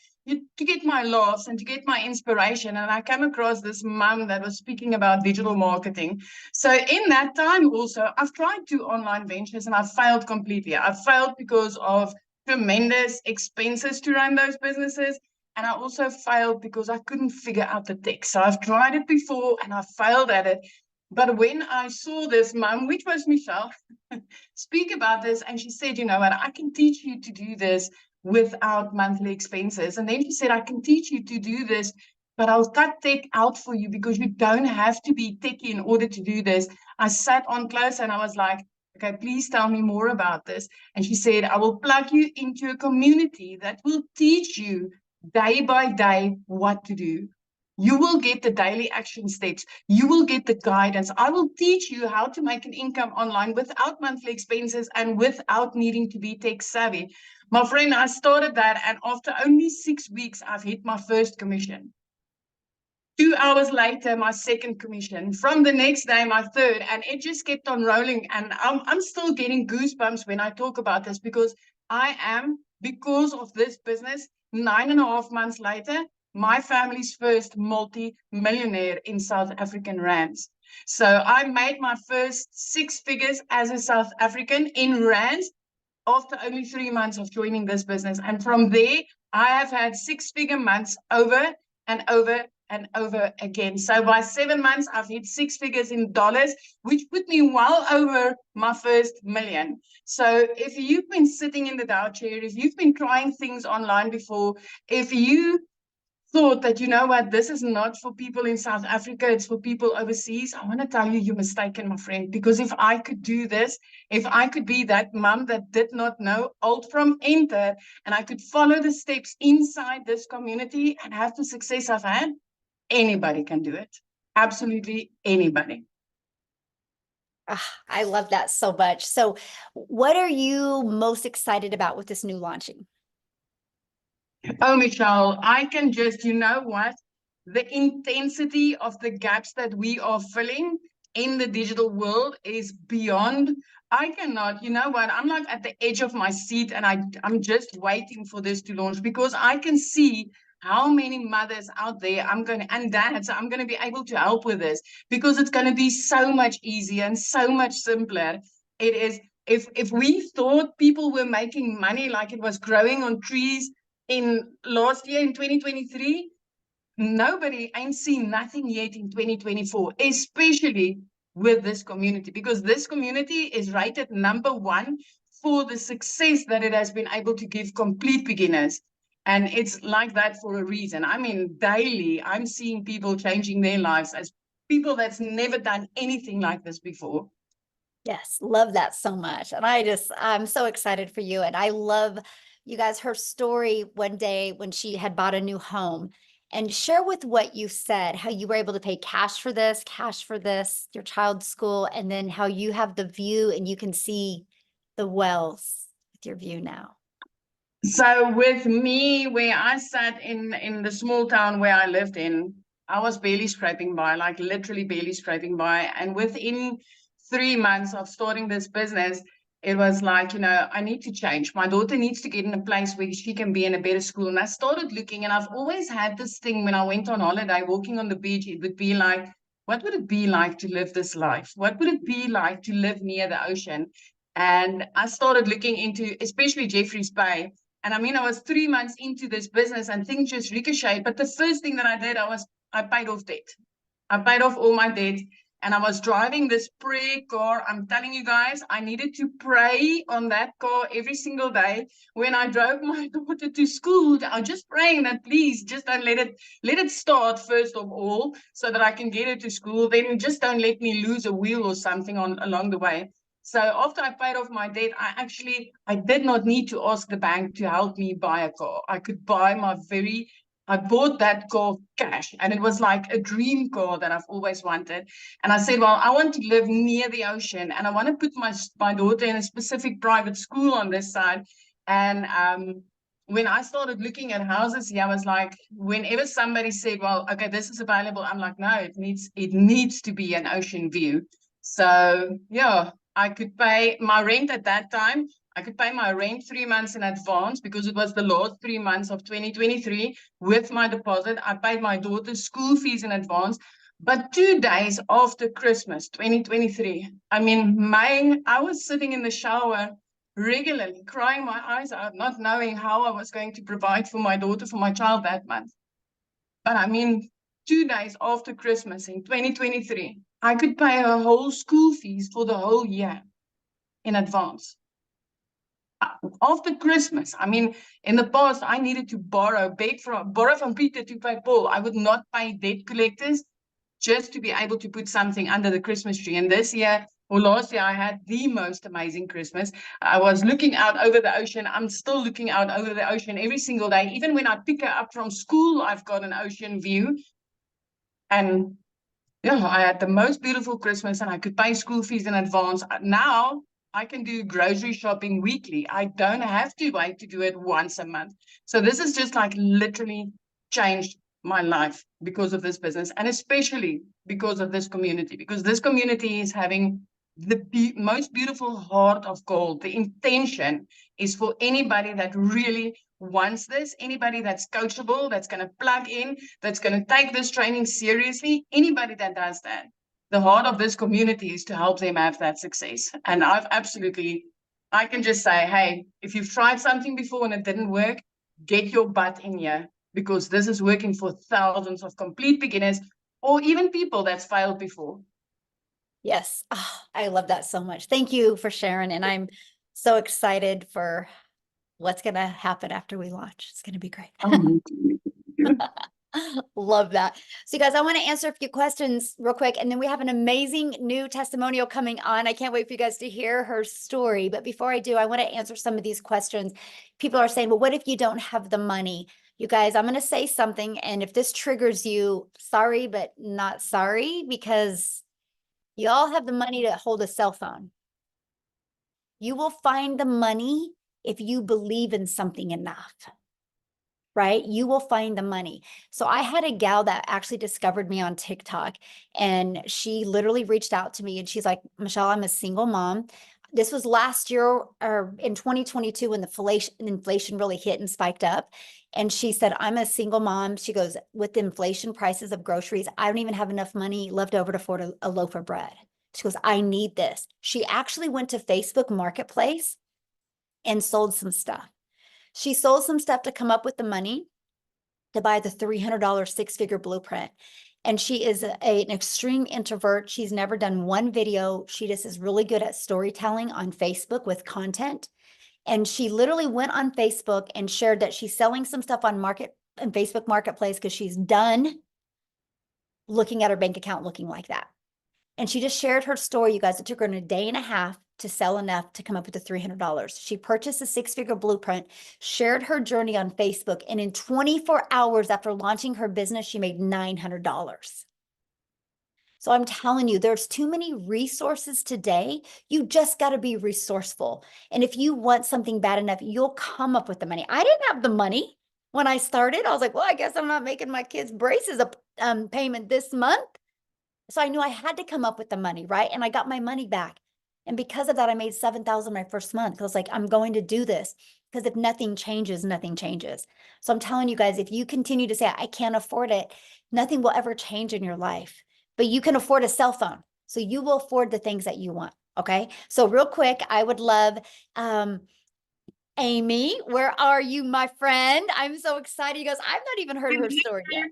laughs and to get my inspiration. And I came across this mom that was speaking about digital marketing. So in that time also, I've tried 2 online ventures and I failed completely. I failed because of tremendous expenses to run those businesses. And I also failed because I couldn't figure out the tech. So I've tried it before and I failed at it. But when I saw this mom, which was Michelle, speak about this, and she said, you know what, I can teach you to do this without monthly expenses. And then she said, I can teach you to do this, but I'll cut tech out for you because you don't have to be techie in order to do this. I sat on close and I was like, okay, please tell me more about this. And she said, I will plug you into a community that will teach you day by day what to do. You will get the daily action steps. You will get the guidance. I will teach you how to make an income online without monthly expenses and without needing to be tech savvy. My friend, I started that, and after only 6 weeks, I've hit my first commission. 2 hours later, my second commission. From the next day, my third, and it just kept on rolling. And I'm still getting goosebumps when I talk about this, because I am, because of this business, 9.5 months later, my family's first multi-millionaire in South African rands. So I made my first 6 figures as a South African in rands after only 3 months of joining this business. And from there, I have had 6-figure months over and over and over again. So by 7 months, I've hit 6 figures in dollars, which put me well over my first million. So if you've been sitting in the Dow chair, if you've been trying things online before, if you thought that, you know what, this is not for people in South Africa, it's for people overseas, I want to tell you, you're mistaken, my friend. Because if I could do this, if I could be that mom that did not know alt from enter, and I could follow the steps inside this community and have the success I've had, anybody can do it. Absolutely anybody. I love that so much. So what are you most excited about with this new launching? Oh, Michelle, I can just, you know what? The intensity of the gaps that we are filling in the digital world is beyond. I cannot, you know what? I'm like at the edge of my seat, and I'm just waiting for this to launch, because I can see how many mothers out there and dads, I'm going to be able to help with this, because it's going to be so much easier and so much simpler. It is, if we thought people were making money like it was growing on trees in last year in 2023, nobody ain't seen nothing yet in 2024, especially with this community, because this community is rated #1 for the success that it has been able to give complete beginners. And it's like that for a reason. I mean, daily, I'm seeing people changing their lives as people that's never done anything like this before. Yes, love that so much. And I'm so excited for you. And I love, you guys, her story one day when she had bought a new home. And share with what you said, how you were able to pay cash for this, your child's school, and then how you have the view and you can see the wells with your view now. So with me, where I sat in the small town where I lived in, I was barely scraping by, like literally barely scraping by. And within 3 months of starting this business, it was like, you know, I need to change. My daughter needs to get in a place where she can be in a better school. And I started looking, and I've always had this thing when I went on holiday, walking on the beach, it would be like, what would it be like to live this life? What would it be like to live near the ocean? And I started looking into, especially Jeffreys Bay. And I mean, I was 3 months into this business and things just ricocheted. But the first thing that I did, I paid off debt. I paid off all my debt. And I was driving this prayer car. I'm telling you guys, I needed to pray on that car every single day. When I drove my daughter to school, I was just praying that please just don't let it start first of all, so that I can get her to school. Then just don't let me lose a wheel or something along the way. So after I paid off my debt, I did not need to ask the bank to help me buy a car. I bought that car cash, and it was like a dream car that I've always wanted. And I said, well, I want to live near the ocean, and I want to put my daughter in a specific private school on this side. And when I started looking at houses, I was like, whenever somebody said, well, okay, this is available, I'm like, no, it needs to be an ocean view. So yeah, I could pay my rent at that time. I could pay my rent 3 months in advance, because it was the last 3 months of 2023 with my deposit. I paid my daughter's school fees in advance. But 2 days after Christmas, 2023, I mean, I was sitting in the shower regularly, crying my eyes out, not knowing how I was going to provide for my daughter, for my child that month. But I mean, 2 days after Christmas in 2023, I could pay her whole school fees for the whole year in advance. After Christmas, I mean, in the past, I needed to borrow from Peter to pay Paul. I would not pay debt collectors just to be able to put something under the Christmas tree. And this year, or last year, I had the most amazing Christmas. I was looking out over the ocean. I'm still looking out over the ocean every single day. Even when I pick her up from school, I've got an ocean view. And yeah, I had the most beautiful Christmas and I could pay school fees in advance. Now I can do grocery shopping weekly. I don't have to wait to do it once a month. So this has just like literally changed my life because of this business, and especially because of this community, because this community is having the most beautiful heart of gold. The intention is for anybody that really wants this, anybody that's coachable, that's going to plug in, that's going to take this training seriously, anybody that does that. The heart of this community is to help them have that success. And I can just say, hey, if you've tried something before and it didn't work, get your butt in here, because this is working for thousands of complete beginners or even people that's failed before. Yes. Oh, I love that so much. Thank you for sharing. And I'm so excited for what's going to happen after we launch. It's going to be great. Love that. So you guys, I want to answer a few questions real quick, and then we have an amazing new testimonial coming on. I can't wait for you guys to hear her story. But before I do, I want to answer some of these questions. People are saying, well, what if you don't have the money? You guys, I'm going to say something, and if this triggers you, sorry, but not sorry, because you all have the money to hold a cell phone. You will find the money if you believe in something enough, right? You will find the money. So I had a gal that actually discovered me on TikTok, and she literally reached out to me and she's like, Michelle, I'm a single mom. This was last year or in 2022 when the inflation really hit and spiked up. And she said, I'm a single mom. She goes, with the inflation prices of groceries, I don't even have enough money left over to afford a loaf of bread. She goes, I need this. She actually went to Facebook Marketplace and sold some stuff. She sold some stuff to come up with the money to buy the $300 six-figure blueprint. And she is an extreme introvert. She's never done one video. She just is really good at storytelling on Facebook with content. And she literally went on Facebook and shared that she's selling some stuff on Facebook Marketplace because she's done looking at her bank account looking like that. And she just shared her story, you guys. It took her a day and a half to sell enough to come up with the $300. She purchased a six-figure blueprint, shared her journey on Facebook, and in 24 hours after launching her business, she made $900. So I'm telling you, there's too many resources today. You just got to be resourceful. And if you want something bad enough, you'll come up with the money. I didn't have the money when I started. I was like, well, I guess I'm not making my kids' braces a payment this month. So I knew I had to come up with the money, right? And I got my money back. And because of that, I made $7,000 my first month. I was like, I'm going to do this, because if nothing changes, nothing changes. So I'm telling you guys, if you continue to say, I can't afford it, nothing will ever change in your life. But you can afford a cell phone. So you will afford the things that you want. Okay. So real quick, I would love, Amy, where are you, my friend? I'm so excited. You guys, I've not even heard her story yet.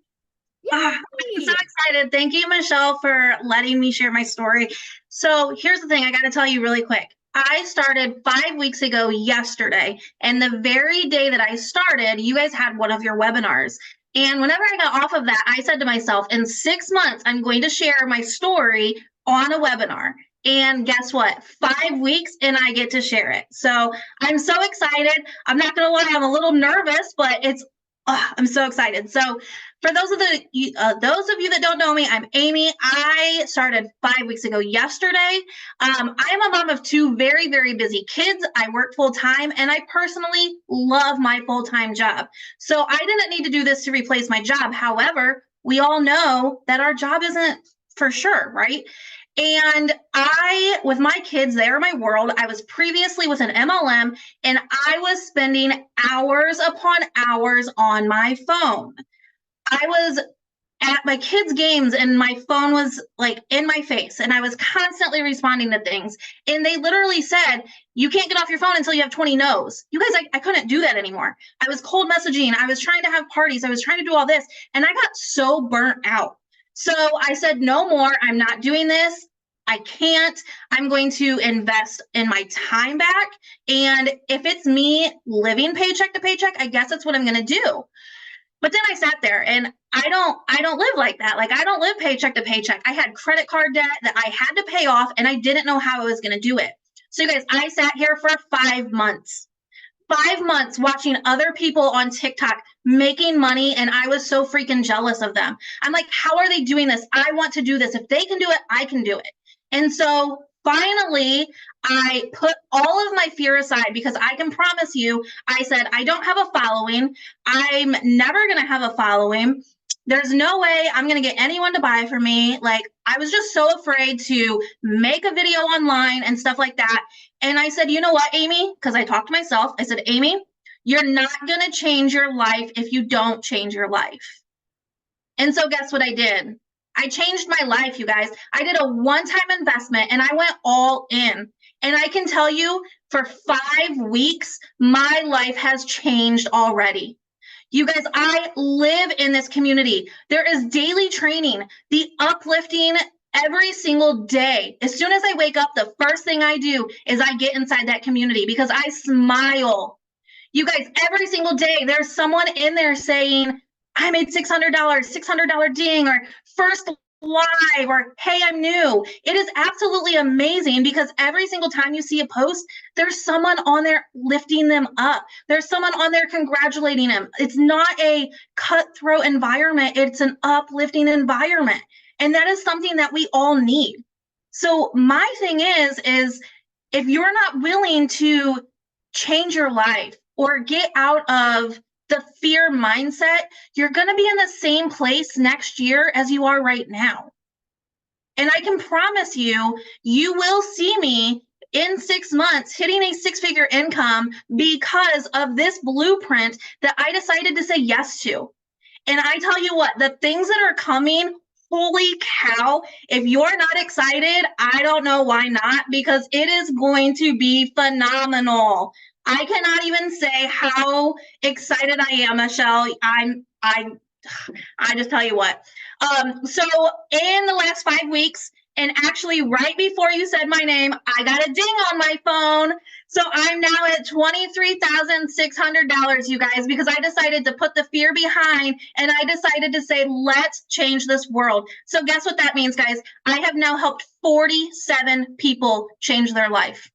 I'm so excited. Thank you, Michelle, for letting me share my story. So here's the thing I got to tell you really quick. I started 5 weeks ago yesterday, and the very day that I started, you guys had one of your webinars. And whenever I got off of that, I said to myself, in 6 months, I'm going to share my story on a webinar. And guess what? 5 weeks and I get to share it. So I'm so excited. I'm not going to lie, I'm a little nervous, but I'm so excited. So for those of you that don't know me, I'm Amy. I started 5 weeks ago yesterday. I'm a mom of two very, very busy kids. I work full time, and I personally love my full-time job. So I didn't need to do this to replace my job. However, we all know that our job isn't for sure, right? And with my kids, they are my world. I was previously with an MLM, and I was spending hours upon hours on my phone. I was at my kids' games and my phone was like in my face, and I was constantly responding to things. And they literally said, you can't get off your phone until you have 20 no's. You guys, I couldn't do that anymore. I was cold messaging. I was trying to have parties. I was trying to do all this, and I got so burnt out. So I said, no more. I'm not doing this. I can't. I'm going to invest in my time back. And if it's me living paycheck to paycheck, I guess that's what I'm going to do. But then I sat there, and I don't live like that. Like, I don't live paycheck to paycheck. I had credit card debt that I had to pay off, and I didn't know how I was going to do it. So you guys, I sat here for 5 months. 5 months watching other people on TikTok making money, and I was so freaking jealous of them. I'm like, how are they doing this? I want to do this. If they can do it, I can do it. And so finally, I put all of my fear aside because I can promise you, I said, I don't have a following. I'm never going to have a following. There's no way I'm going to get anyone to buy from me. Like, I was just so afraid to make a video online and stuff like that. And I said, you know what, Amy? Because I talked to myself. I said, Amy, you're not going to change your life if you don't change your life. And so guess what I did? I changed my life, you guys. I did a one-time investment and I went all in. And I can tell you, for 5 weeks, my life has changed already. You guys, I live in this community. There is daily training, the uplifting every single day. As soon as I wake up, the first thing I do is I get inside that community because I smile. You guys, every single day, there's someone in there saying, I made $600, $600 ding, or first live, or hey, I'm new. It is absolutely amazing because every single time you see a post, there's someone on there lifting them up. There's someone on there congratulating them. It's not a cutthroat environment. It's an uplifting environment. And that is something that we all need. So my thing is if you're not willing to change your life or get out of the fear mindset, you're going to be in the same place next year as you are right now. And I can promise you, you will see me in 6 months hitting a 6-figure income because of this blueprint that I decided to say yes to. And I tell you what, the things that are coming, holy cow, if you're not excited, I don't know why not, because it is going to be phenomenal. I cannot even say how excited I am, Michelle. I just tell you what. So in the last 5 weeks, and actually right before you said my name, I got a ding on my phone. So I'm now at $23,600, you guys, because I decided to put the fear behind and I decided to say, let's change this world. So guess what that means, guys? I have now helped 47 people change their life.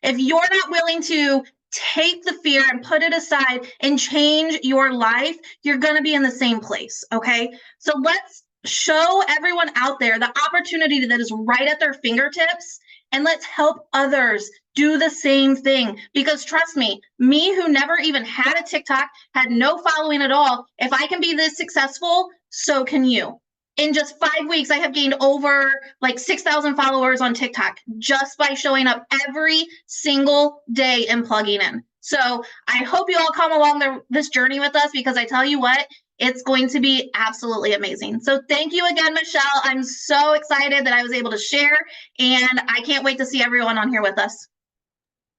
If you're not willing to take the fear and put it aside and change your life, you're going to be in the same place. Okay. So let's show everyone out there the opportunity that is right at their fingertips, and let's help others do the same thing. Because trust me who never even had a TikTok, had no following at all, if I can be this successful, so can you. In just 5 weeks, I have gained over like 6,000 followers on TikTok just by showing up every single day and plugging in. So I hope you all come along this journey with us, because I tell you what, it's going to be absolutely amazing. So thank you again, Michelle. I'm so excited that I was able to share, and I can't wait to see everyone on here with us.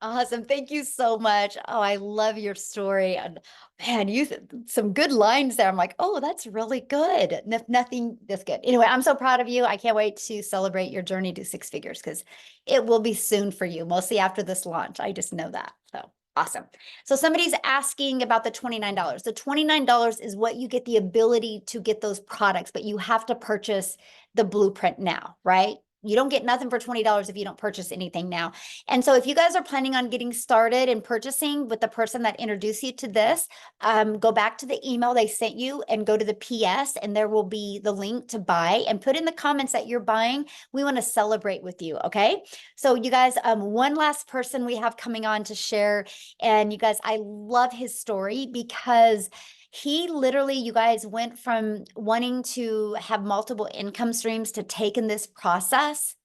Awesome. Thank you so much. Oh, I love your story. And man, you some good lines there. I'm like, oh, that's really good. Nothing this good. Anyway, I'm so proud of you. I can't wait to celebrate your journey to 6 figures, because it will be soon for you, mostly after this launch. I just know that. So awesome. So somebody's asking about the $29. The $29 is what you get the ability to get those products, but you have to purchase the blueprint now, right? You don't get nothing for $20 if you don't purchase anything now. And so if you guys are planning on getting started and purchasing with the person that introduced you to this, go back to the email they sent you and go to the PS, and there will be the link to buy, and put in the comments that you're buying. We want to celebrate with you. Okay. So you guys, one last person we have coming on to share. And you guys, I love his story, because he literally, you guys, went from wanting to have multiple income streams to taking this process.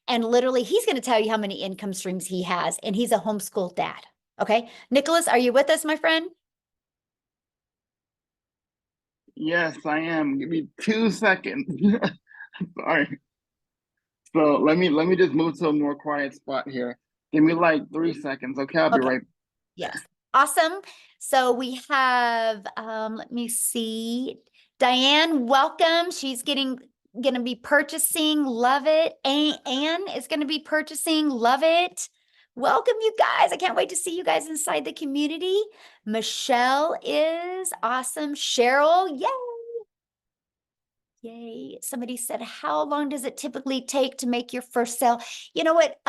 And literally, he's going to tell you how many income streams he has. And he's a homeschool dad. Okay. Nicholas, are you with us, my friend? Yes, I am. Give me 2 seconds. Sorry. So let me just move to a more quiet spot here. Give me like 3 seconds. Okay, I'll be right. Yes. Awesome. So we have, let me see, Diane, welcome. She's going to be purchasing. Love it. Anne is going to be purchasing. Love it. Welcome, you guys. I can't wait to see you guys inside the community. Michelle is awesome. Cheryl, yay. Yay. Somebody said, how long does it typically take to make your first sale? You know what?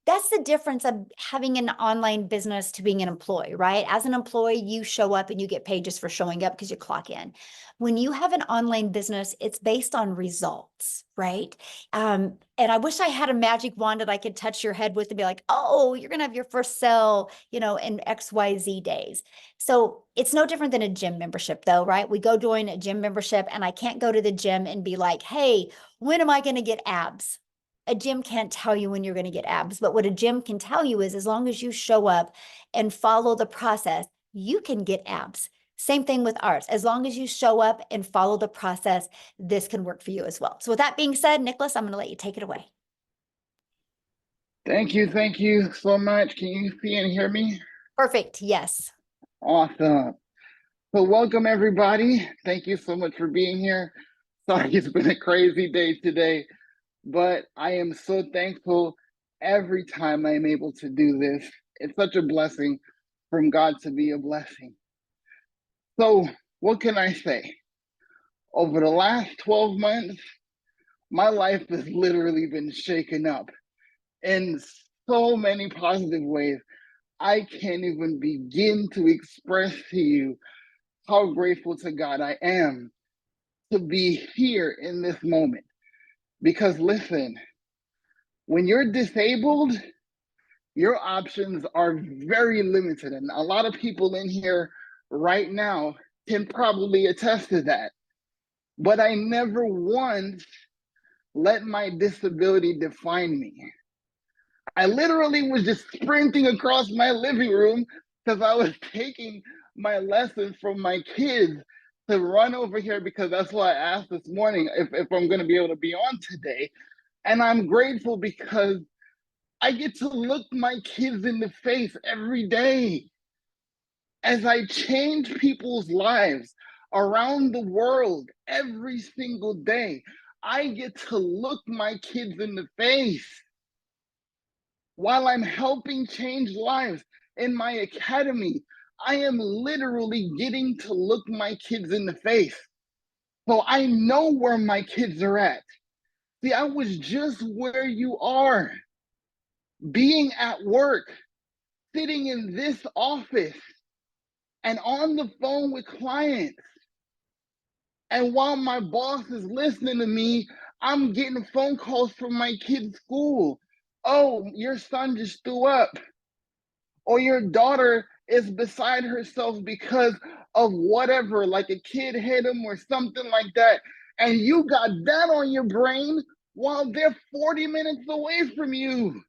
That's the difference of having an online business to being an employee, right? As an employee, you show up and you get paid just for showing up because you clock in. When you have an online business, it's based on results, right? And I wish I had a magic wand that I could touch your head with and be like, oh, you're going to have your first sale, you know, in XYZ days. So it's no different than a gym membership though, right? We go join a gym membership and I can't go to the gym and be like, hey, when am I going to get abs? A gym can't tell you when you're going to get abs, but what a gym can tell you is as long as you show up and follow the process, you can get abs. Same thing with ours. As long as you show up and follow the process, this can work for you as well. So with that being said, Nicholas, I'm going to let you take it away. Thank you so much. Can you see and hear me? Perfect. Yes. Awesome. So welcome everybody. Thank you so much for being here. Sorry, it's been a crazy day today, but I am so thankful every time I'm able to do this. It's such a blessing from God to be a blessing. So what can I say? Over the last 12 months, my life has literally been shaken up in so many positive ways. I can't even begin to express to you how grateful to God I am to be here in this moment. Because listen, when you're disabled, your options are very limited. And a lot of people in here right now can probably attest to that. But I never once let my disability define me. I literally was just sprinting across my living room because I was taking my lessons from my kids to run over here because that's why I asked this morning if I'm going to be able to be on today. And I'm grateful because I get to look my kids in the face every day as I change people's lives around the world every single day. I get to look my kids in the face while I'm helping change lives in my academy. I am literally getting to look my kids in the face. So I know where my kids are at. See, I was just where you are, being at work, sitting in this office and on the phone with clients. And while my boss is listening to me, I'm getting phone calls from my kid's school. Oh, your son just threw up. Or your daughter is beside herself because of whatever, like a kid hit him or something like that. And you got that on your brain while they're 40 minutes away from you.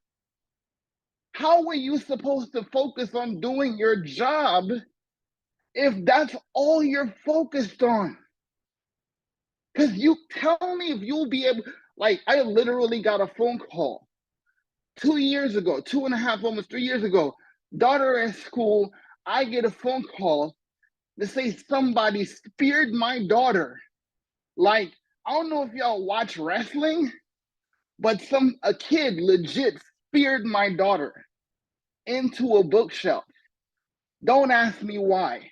How are you supposed to focus on doing your job if that's all you're focused on? Because you tell me if you'll be able, like, I literally got a phone call 2 years ago, 2.5, almost 3 years ago. Daughter at school, I get a phone call to say somebody speared my daughter. Like, I don't know if y'all watch wrestling, but a kid legit speared my daughter into a bookshelf. Don't ask me why.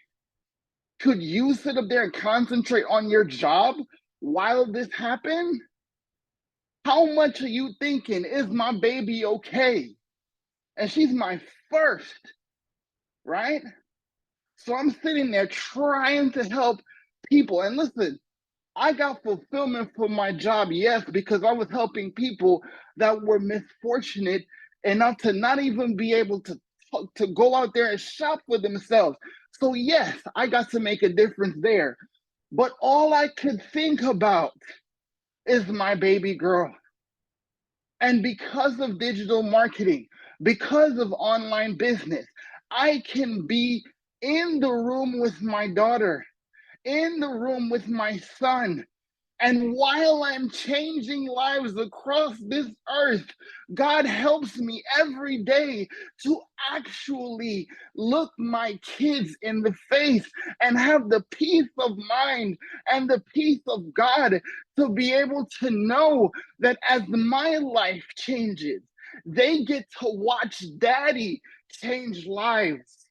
Could you sit up there and concentrate on your job while this happened? How much are you thinking, is my baby okay? And she's my first, right? So I'm sitting there trying to help people. And listen, I got fulfillment from my job, yes, because I was helping people that were misfortunate enough to not even be able to go out there and shop for themselves. So yes, I got to make a difference there. But all I could think about is my baby girl. And because of digital marketing, because of online business, I can be in the room with my daughter, in the room with my son. And while I'm changing lives across this earth, God helps me every day to actually look my kids in the face and have the peace of mind and the peace of God to be able to know that as my life changes, they get to watch daddy change lives.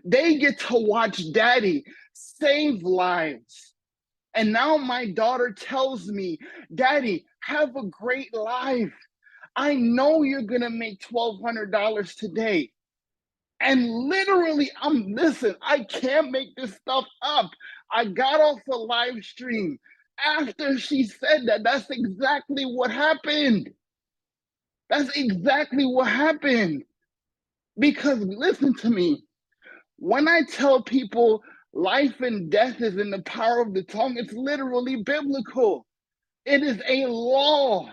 They get to watch daddy save lives. And now my daughter tells me, Daddy, have a great life. I know you're going to make $1,200 today. And literally, listen, I can't make this stuff up. I got off a live stream after she said that. That's exactly what happened. That's exactly what happened. Because listen to me, when I tell people life and death is in the power of the tongue, it's literally biblical. It is a law,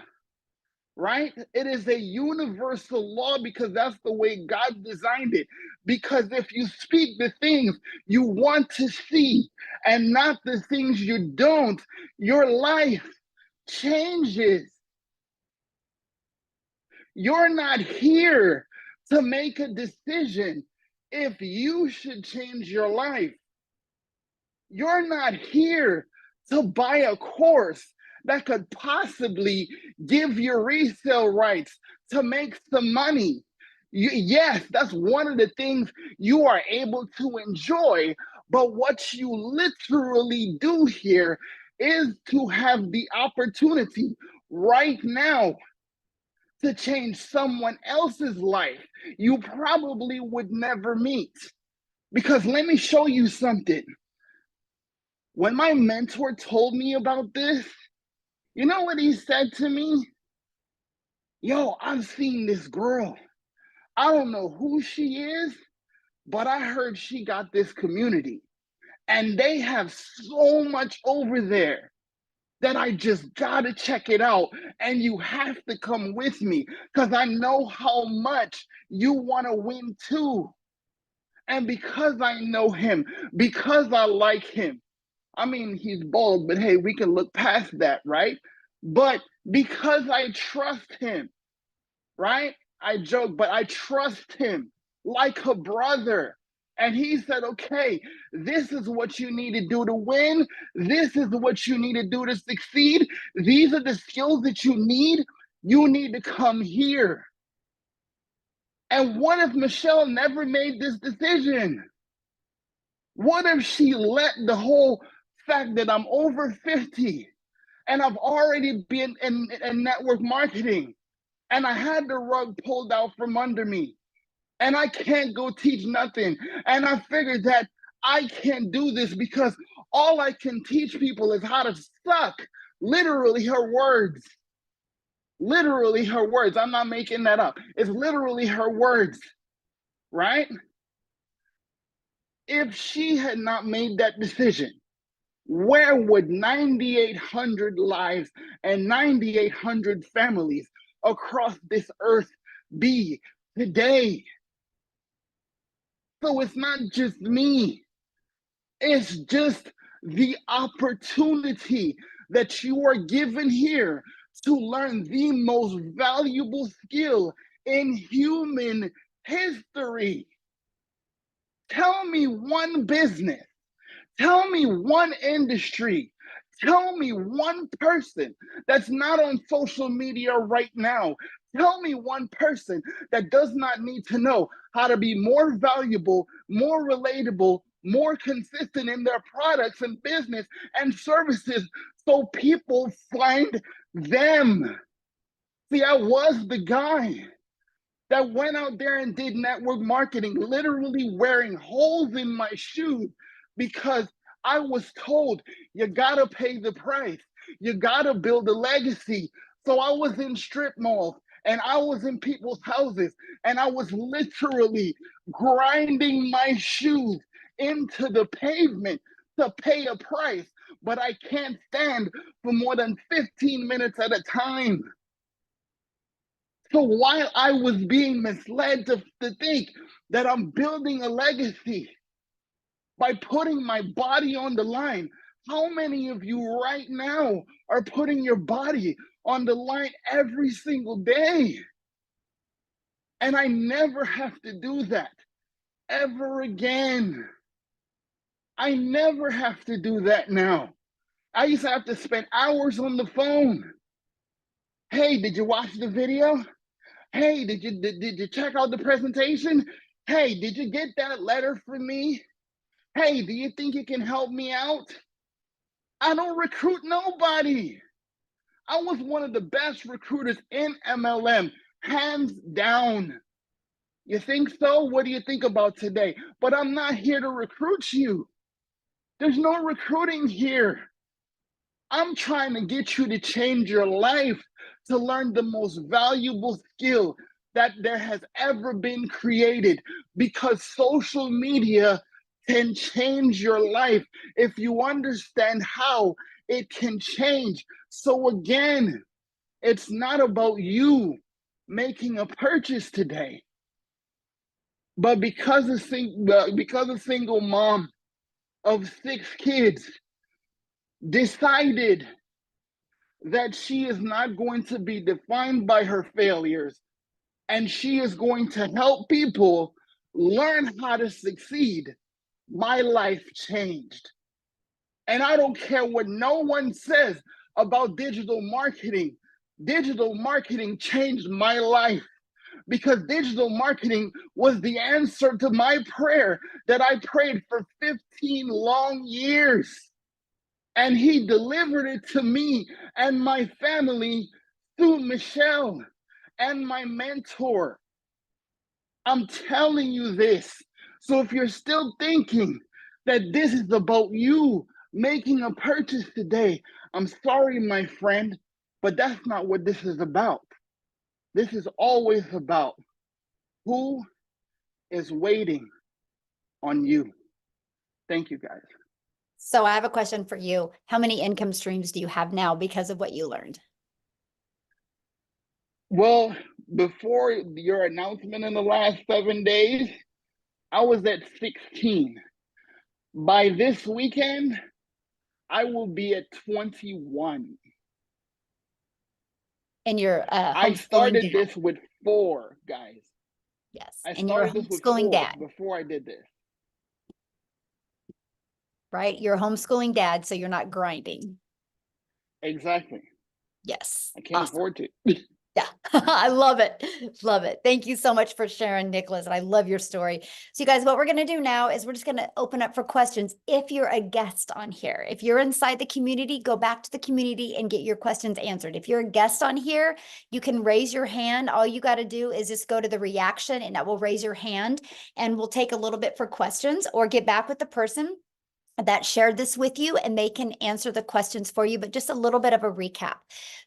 right? It is a universal law because that's the way God designed it. Because if you speak the things you want to see and not the things you don't, your life changes. You're not here to make a decision if you should change your life. You're not here to buy a course that could possibly give you resale rights to make some money. Yes, that's one of the things you are able to enjoy, but what you literally do here is to have the opportunity right now to change someone else's life you probably would never meet. Because let me show you something. When my mentor told me about this, you know what he said to me? Yo, I've seen this girl. I don't know who she is, but I heard she got this community. And they have so much over there that I just gotta check it out. And you have to come with me because I know how much you wanna win too. And because I know him, because I like him, I mean, he's bald, but hey, we can look past that, right? But because I trust him, right? I joke, but I trust him like a brother. And he said, okay, this is what you need to do to win. This is what you need to do to succeed. These are the skills that you need. You need to come here. And what if Michelle never made this decision? What if she let the whole fact that I'm over 50 and I've already been in network marketing and I had the rug pulled out from under me and I can't go teach nothing. And I figured that I can't do this because all I can teach people is how to suck. Literally her words. Literally her words. I'm not making that up. It's literally her words, right? If she had not made that decision, where would 9,800 lives and 9,800 families across this earth be today? So it's not just me. It's just the opportunity that you are given here to learn the most valuable skill in human history. Tell me one business. Tell me one industry. Tell me one person that's not on social media right now. Tell me one person that does not need to know how to be more valuable, more relatable, more consistent in their products and business and services so people find them. See, I was the guy that went out there and did network marketing, literally wearing holes in my shoes because I was told you gotta pay the price. You gotta build a legacy. So I was in strip malls and I was in people's houses and I was literally grinding my shoes into the pavement to pay a price. But I can't stand for more than 15 minutes at a time. So while I was being misled to think that I'm building a legacy by putting my body on the line, how many of you right now are putting your body on the line every single day? And I never have to do that ever again. I never have to do that now. I used to have to spend hours on the phone. Hey, did you watch the video? Hey, did you check out the presentation? Hey, did you get that letter from me? Hey, do you think you can help me out? I don't recruit nobody. I was one of the best recruiters in MLM, hands down. You think so? What do you think about today? But I'm not here to recruit you. There's no recruiting here. I'm trying to get you to change your life, to learn the most valuable skill that there has ever been created, because social media can change your life if you understand how it can change. So again, it's not about you making a purchase today, but because a single mom of 6 kids decided that she is not going to be defined by her failures, and she is going to help people learn how to succeed, my life changed. And I don't care what no one says about digital marketing. Digital marketing changed my life, because digital marketing was the answer to my prayer that I prayed for 15 long years. And he delivered it to me and my family through Michelle and my mentor. I'm telling you this. So if you're still thinking that this is about you making a purchase today, I'm sorry, my friend, but that's not what this is about. This is always about who is waiting on you. Thank you, guys. So I have a question for you. How many income streams do you have now because of what you learned? Well, before your announcement in the last 7 days, I was at 16. By this weekend, I will be at 21. And you're I homeschooling started dad. this with 4, guys. Yes. I And you're a started this with homeschooling 4 dad, before I did this. right? You're a homeschooling dad, so you're not grinding. Exactly. Yes. I can't Awesome. afford to. Yeah, I love it. Love it. Thank you so much for sharing, Nicholas. And I love your story. So you guys, what we're going to do now is we're just going to open up for questions. If you're a guest on here, if you're inside the community, go back to the community and get your questions answered. If you're a guest on here, you can raise your hand. All you got to do is just go to the reaction and that will raise your hand, and we'll take a little bit for questions or get back with the person that shared this with you, and they can answer the questions for you, but just a little bit of a recap.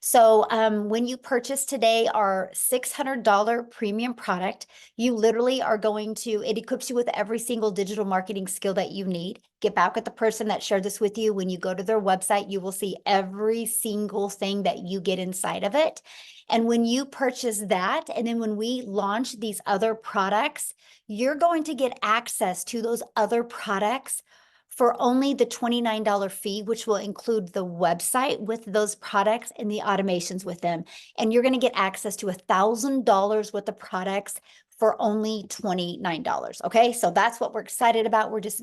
So when you purchase today our $600 premium product, you literally are going to, it equips you with every single digital marketing skill that you need. Get back with the person that shared this with you. When you go to their website, you will see every single thing that you get inside of it. And when you purchase that, and then when we launch these other products, you're going to get access to those other products for only the $29 fee, which will include the website with those products and the automations with them. And you're going to get access to $1,000 worth of products for only $29. Okay, so that's what we're excited about. We're just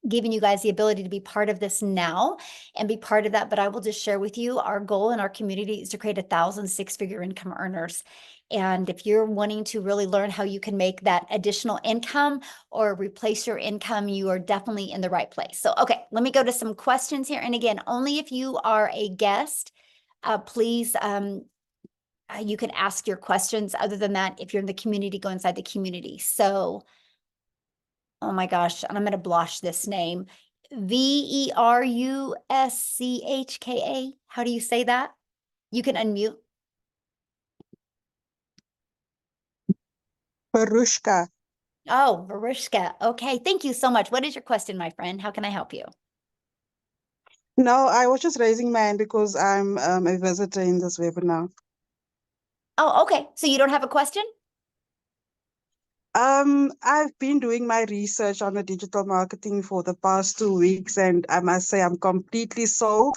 giving you guys the ability to be part of this now and be part of that. But I will just share with you, our goal in our community is to create 1,000 six-figure income earners. And if you're wanting to really learn how you can make that additional income or replace your income, you are definitely in the right place. So, okay, let me go to some questions here. And again, only if you are a guest, please, you can ask your questions. Other than that, if you're in the community, go inside the community. So, oh my gosh, and I'm going to blush this name. Veruschka. How do you say that? You can unmute. Barushka. Oh, Veruschka. Okay, thank you so much. What is your question, my friend? How can I help you? No, I was just raising my hand because I'm a visitor in this webinar. Oh, okay. So you don't have a question? I've been doing my research on the digital marketing for the past 2 weeks, and I must say I'm completely sold.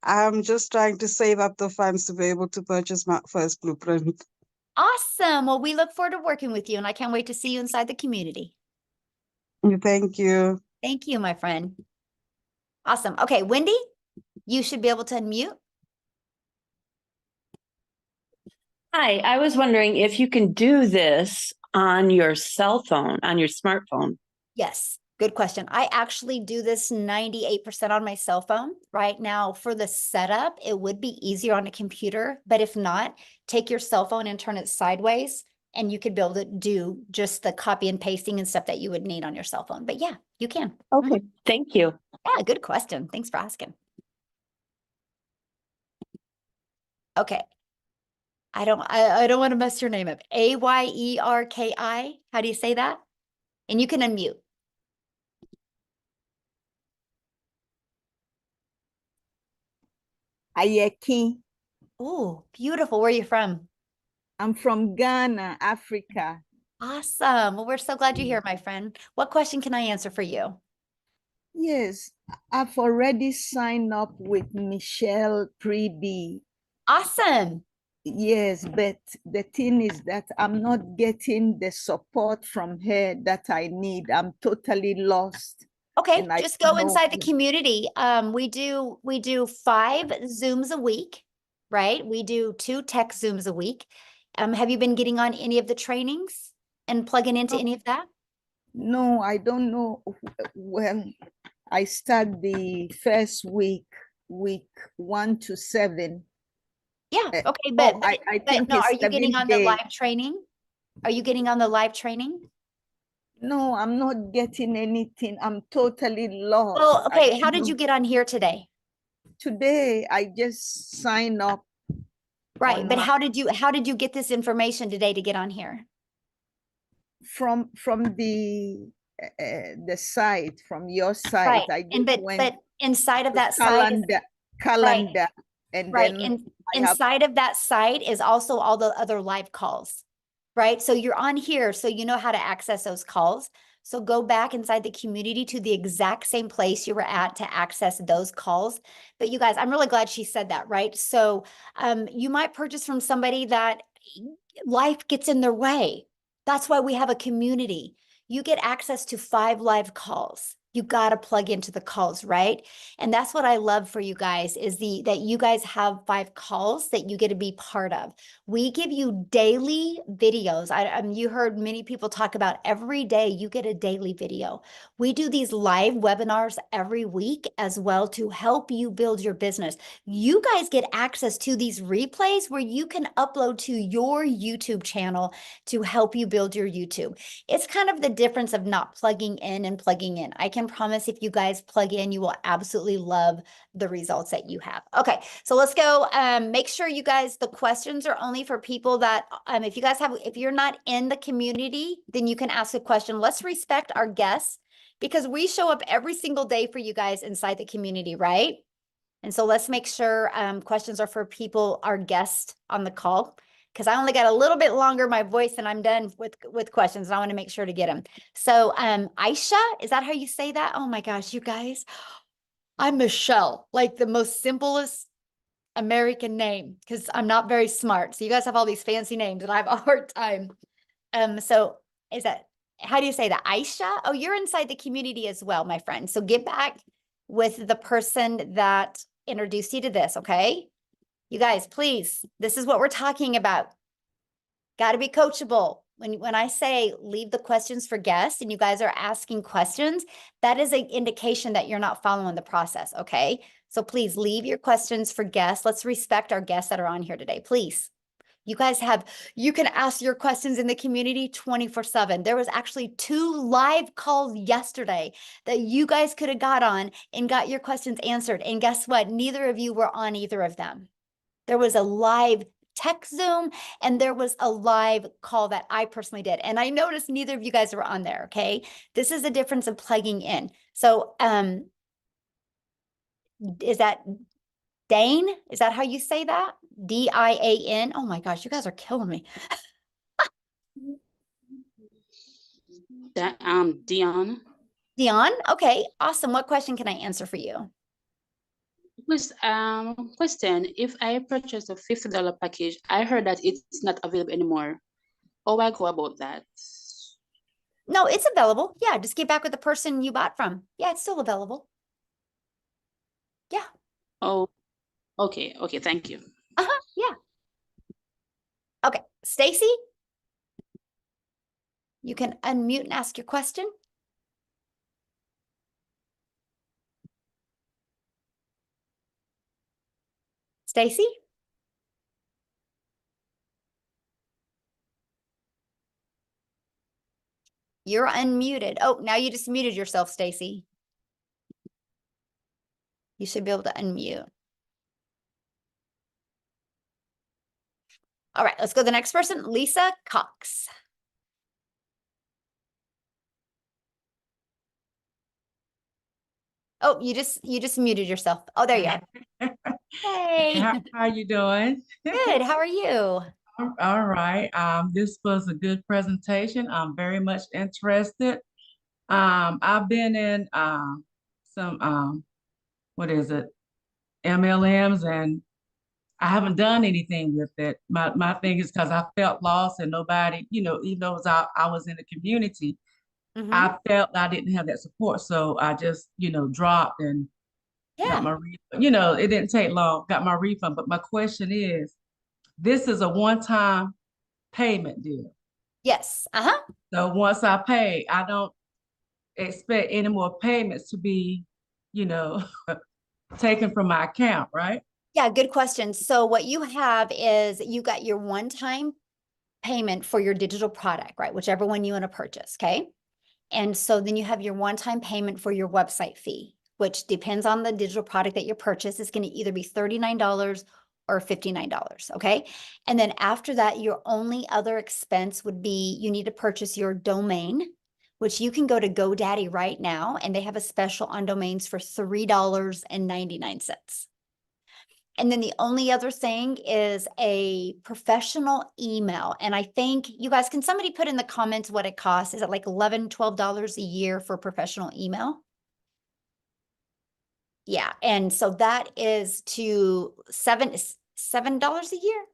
I'm just trying to save up the funds to be able to purchase my first blueprint. Awesome. Well, we look forward to working with you, and I can't wait to see you inside the community. Thank you. Thank you, my friend. Awesome. Okay, Wendy, you should be able to unmute. Hi, I was wondering if you can do this on your cell phone, on your smartphone. Yes, Good question. I actually do this 98% on my cell phone right now. For the setup, it would be easier on a computer, but if not, take your cell phone and turn it sideways and you could be able to do just the copy and pasting and stuff that you would need on your cell phone. But yeah, you can. Okay, thank you. Yeah, good question. Thanks for asking. Okay. I don't want to mess your name up. Ayerki. How do you say that? And you can unmute. Ayeki. Oh, beautiful. Where are you from? I'm from Ghana, Africa. Awesome. Well, we're so glad you're here, my friend. What question can I answer for you? Yes, I've already signed up with Michelle Pridi. Awesome. Yes, but the thing is that I'm not getting the support from her that I need. I'm totally lost. Okay, And I just don't go know. inside the community. We do 5 Zooms a week, right? We do 2 tech Zooms a week. Have you been getting on any of the trainings and plugging into any of that? No, I don't know. Well, I start the first week 1 to 7. Yeah, okay, Oh, but I think no, it's are you getting 7 on the days. live training? Are you getting on the live training? No, I'm not getting anything. I'm totally lost. Well, I okay, how don't did you know. get on here today? Today, I just signed up Right, on but my how did you get this information today to get on here? from the site, from your site. Right, I and just went but inside of to that site is calendar, and right, then and I have inside of that site is also all the other live calls, right? So you're on here, so you know how to access those calls. So go back inside the community to the exact same place you were at to access those calls. But you guys, I'm really glad she said that, right? So you might purchase from somebody that life gets in their way. That's why we have a community. You get access to 5 live calls. You got to plug into the calls, right? And that's what I love for you guys is that you guys have 5 calls that you get to be part of. We give you daily videos. You heard many people talk about every day you get a daily video. We do these live webinars every week as well to help you build your business. You guys get access to these replays where you can upload to your YouTube channel to help you build your YouTube. It's kind of the difference of not plugging in and plugging in. I can promise if you guys plug in, you will absolutely love the results that you have. Okay, so let's go. Make sure you guys, the questions are only for people that, if you're not in the community, then you can ask a question. Let's respect our guests because we show up every single day for you guys inside the community, right? And so let's make sure questions are for people, our guests on the call, because I only got a little bit longer my voice and I'm done with questions. And I want to make sure to get them. So Aisha, is that how you say that? Oh my gosh, you guys, I'm Michelle, like the most simplest American name because I'm not very smart. So you guys have all these fancy names and I have a hard time. So how do you say that? Aisha? Oh, you're inside the community as well, my friend. So get back with the person that introduced you to this, okay? You guys, please, this is what we're talking about. Got to be coachable. When I say leave the questions for guests and you guys are asking questions, that is an indication that you're not following the process, okay? So please leave your questions for guests. Let's respect our guests that are on here today, please. You can ask your questions in the community 24/7. There was actually 2 live calls yesterday that you guys could have got on and got your questions answered. And guess what? Neither of you were on either of them. There was a live tech Zoom and there was a live call that I personally did. And I noticed neither of you guys were on there, okay? This is the difference of plugging in. So is that Dane? Is that how you say that? Dian? Oh my gosh, you guys are killing me. Dion. Dion? Okay, awesome. What question can I answer for you? Please, question, if I purchase a $50 package, I heard that it's not available anymore. How do I go about that? No, it's available. Yeah, just get back with the person you bought from. Yeah, it's still available. Yeah. Oh, okay. Okay, thank you. Yeah. Okay, Stacy? You can unmute and ask your question. Stacy? You're unmuted. Oh, now you just muted yourself, Stacy. You should be able to unmute. All right, let's go to the next person, Lisa Cox. Oh, you just muted yourself. Oh, there you are. Hey. How are you doing? Good. How are you? All right. This was a good presentation. I'm very much interested. I've been in some what is it? MLMs, and I haven't done anything with it. My thing is because I felt lost and nobody, even though I was in the community, I felt I didn't have that support. So I just, dropped and got Yeah. my refund. It didn't take long, got my refund. But my question is, this is a one-time payment deal. Yes. So once I pay, I don't expect any more payments to be, taken from my account, right? Yeah, good question. So what you have is you got your one-time payment for your digital product, right? Whichever one you want to purchase, okay? And so then you have your one-time payment for your website fee, which depends on the digital product that you purchase. It's going to either be $39 or $59, okay? And then after that, your only other expense would be you need to purchase your domain, which you can go to GoDaddy right now, and they have a special on domains for $3.99. And then the only other thing is a professional email. And I think you guys, can somebody put in the comments what it costs? Is it like $11, $12 a year for professional email? Yeah. And so that is to $7 a year.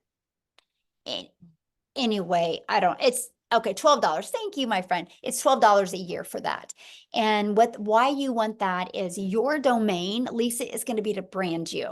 Anyway, it's okay, $12. Thank you, my friend. It's $12 a year for that. And why you want that is your domain, Lisa, is going to be to brand you.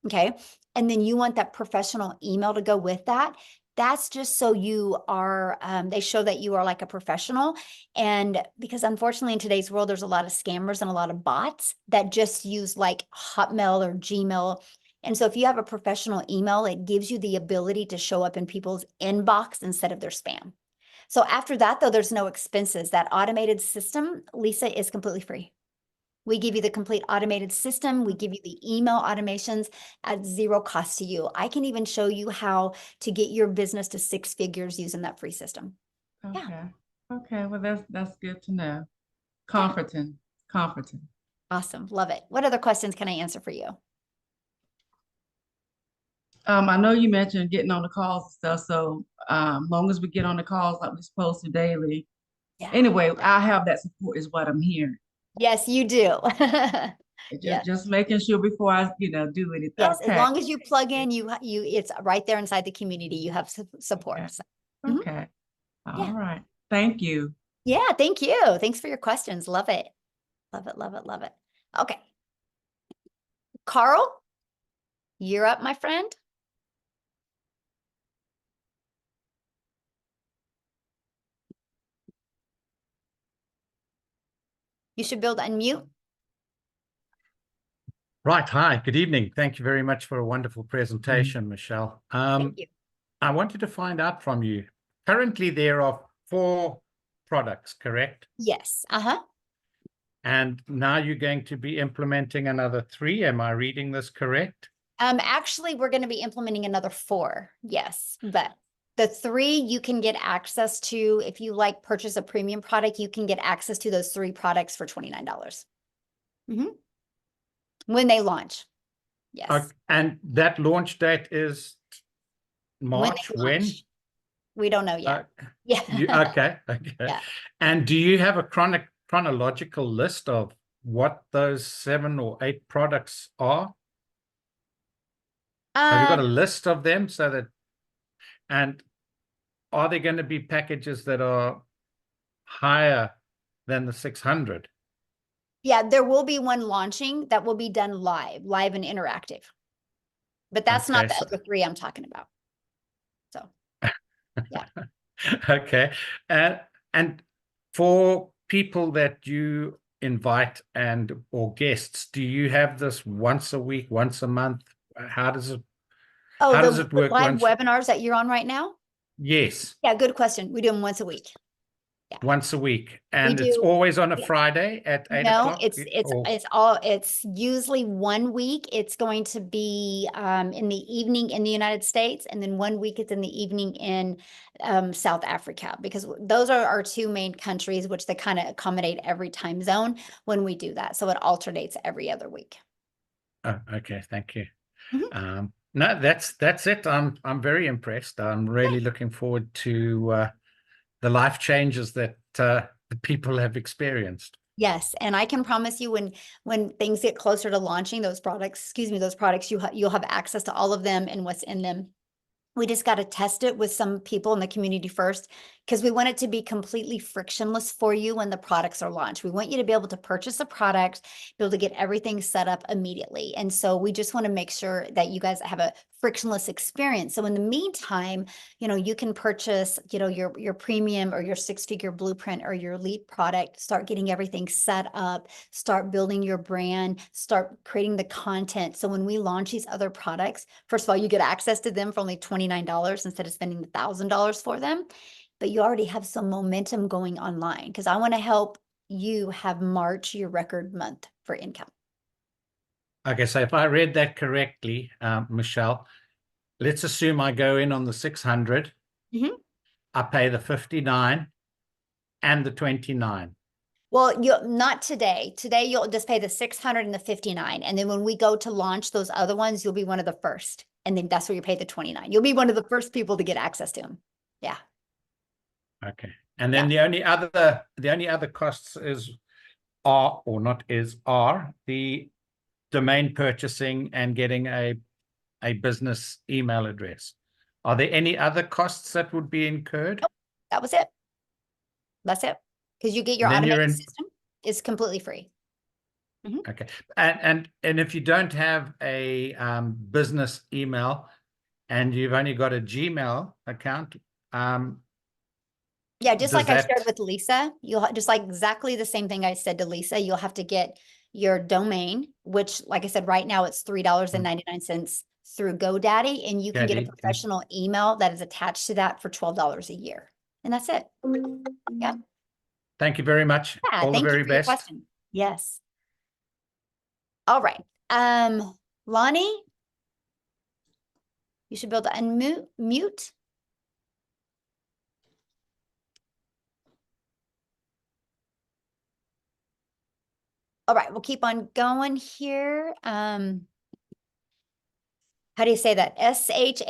Okay. And then you want that professional email to go with that. That's just so you are, they show that you are like a professional. And because unfortunately in today's world, there's a lot of scammers and a lot of bots that just use like Hotmail or Gmail. And so if you have a professional email, it gives you the ability to show up in people's inbox instead of their spam. So after that, though, there's no expenses. That automated system, Lisa, is completely free. We give you the complete automated system. We give you the email automations at zero cost to you. I can even show you how to get your business to 6 figures using that free system. Okay. Yeah. Okay. Well, that's good to know. Comforting. Awesome. Love it. What other questions can I answer for you? I know you mentioned getting on the calls and stuff. So long as we get on the calls like we're supposed to daily. Yeah. Anyway, I have that support is what I'm hearing. Yes, you do. Just making sure before I, do anything. Yes, Okay. as long as you plug in, it's right there inside the community. You have support. Okay. So, Okay. All right. Thank you. yeah, thank you. Thanks for your questions. Love it. Love it, love it, love it. Okay. Carl, you're up, my friend. You should be able to unmute. Right. Hi. Good evening. Thank you very much for a wonderful presentation, Michelle. Thank you. I wanted to find out from you. Currently, there are 4 products, correct? Yes. And now you're going to be implementing another 3. Am I reading this correct? Actually, we're going to be implementing another 4. Yes, but the 3 you can get access to. If you purchase a premium product, you can get access to those 3 products for $29. When they launch. Yes. And that launch date is March when? We don't know yet. Yeah. Okay. Yeah. And do you have a chronological list of what those 7 or 8 products are? Have you got a list of them and are there going to be packages that are higher than the 600? Yeah, there will be one launching that will be done live and interactive. But that's not the other 3 I'm talking about. So, yeah. Okay. And for people that you invite or guests, do you have this once a week, once a month, How does it Oh, how does the it work live once? webinars that you're on right now? Yes, Yeah, good question. We do them once a week. once a week, We and it's do. always on a Yeah. Friday at 8 No, o'clock. it's usually 1 week. It's going to be in the evening in the United States, and then 1 week it's in the evening in South Africa, because those are our two main countries, which they kind of accommodate every time zone when we do that. So it alternates every other week. Oh, okay, thank you. Mhm. No, that's it. I'm very impressed. I'm really looking forward to the life changes that the people have experienced. Yes, and I can promise you when things get closer to launching those products, you'll have access to all of them and what's in them. We just got to test it with some people in the community first, because we want it to be completely frictionless for you when the products are launched. We want you to be able to purchase a product, be able to get everything set up immediately. And so we just want to make sure that you guys have a frictionless experience. So in the meantime, you can purchase, your premium or your six-figure blueprint or your elite product, start getting everything set up, start building your brand, start creating the content. So when we launch these other products, first of all, you get access to them for only $29 instead of spending $1,000 for them. But you already have some momentum going online, because I want to help you have March your record month for income. Okay, so if I read that correctly, Michelle, let's assume I go in on the 600. Mhm. I pay the 59 and the 29. Well, not today. Today you'll just pay the 600 and the 59. And then when we go to launch those other ones, you'll be one of the first. And then that's where you pay the 29. You'll be one of the first people to get access to them. Yeah. Okay. And then the only other costs are the domain purchasing and getting a business email address. Are there any other costs that would be incurred? Nope, that was it. That's it. Because you get your automated system. It's completely free. Mhm. Okay. And if you don't have a business email and you've only got a Gmail account, yeah, just does like I shared that- with Lisa, you'll just like exactly the same thing I said to Lisa, you'll have to get your domain, which like I said, right now it's $3.99 through GoDaddy, and you can get a professional email that is attached to that for $12 a year. And that's it. Yeah. Thank you very much. Yeah, All the thank you very for your best. question. Yes. All right. Lonnie, you should be able to unmute. All right, we'll keep on going here. How do you say that? Shanese?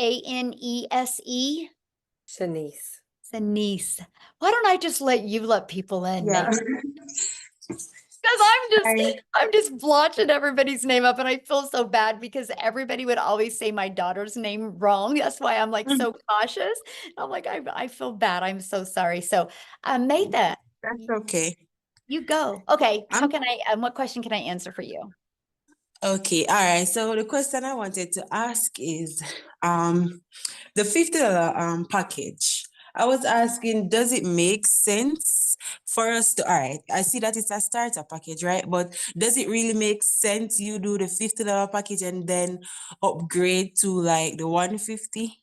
Shanice. Shanice. Why don't I just let people in? Yeah. Because I'm just blotching everybody's name up, and I feel so bad because everybody would always say my daughter's name wrong. That's why I'm like so cautious. I'm like, I feel bad. I'm so sorry. So Maytha. That's okay. You go. Okay. How can I, what question can I answer for you? Okay, all right. So the question I wanted to ask is the $50 package. I was asking, does it make sense for us to, all right, I see that it's a starter package, right? But does it really make sense you do the $50 package and then upgrade to like the 150?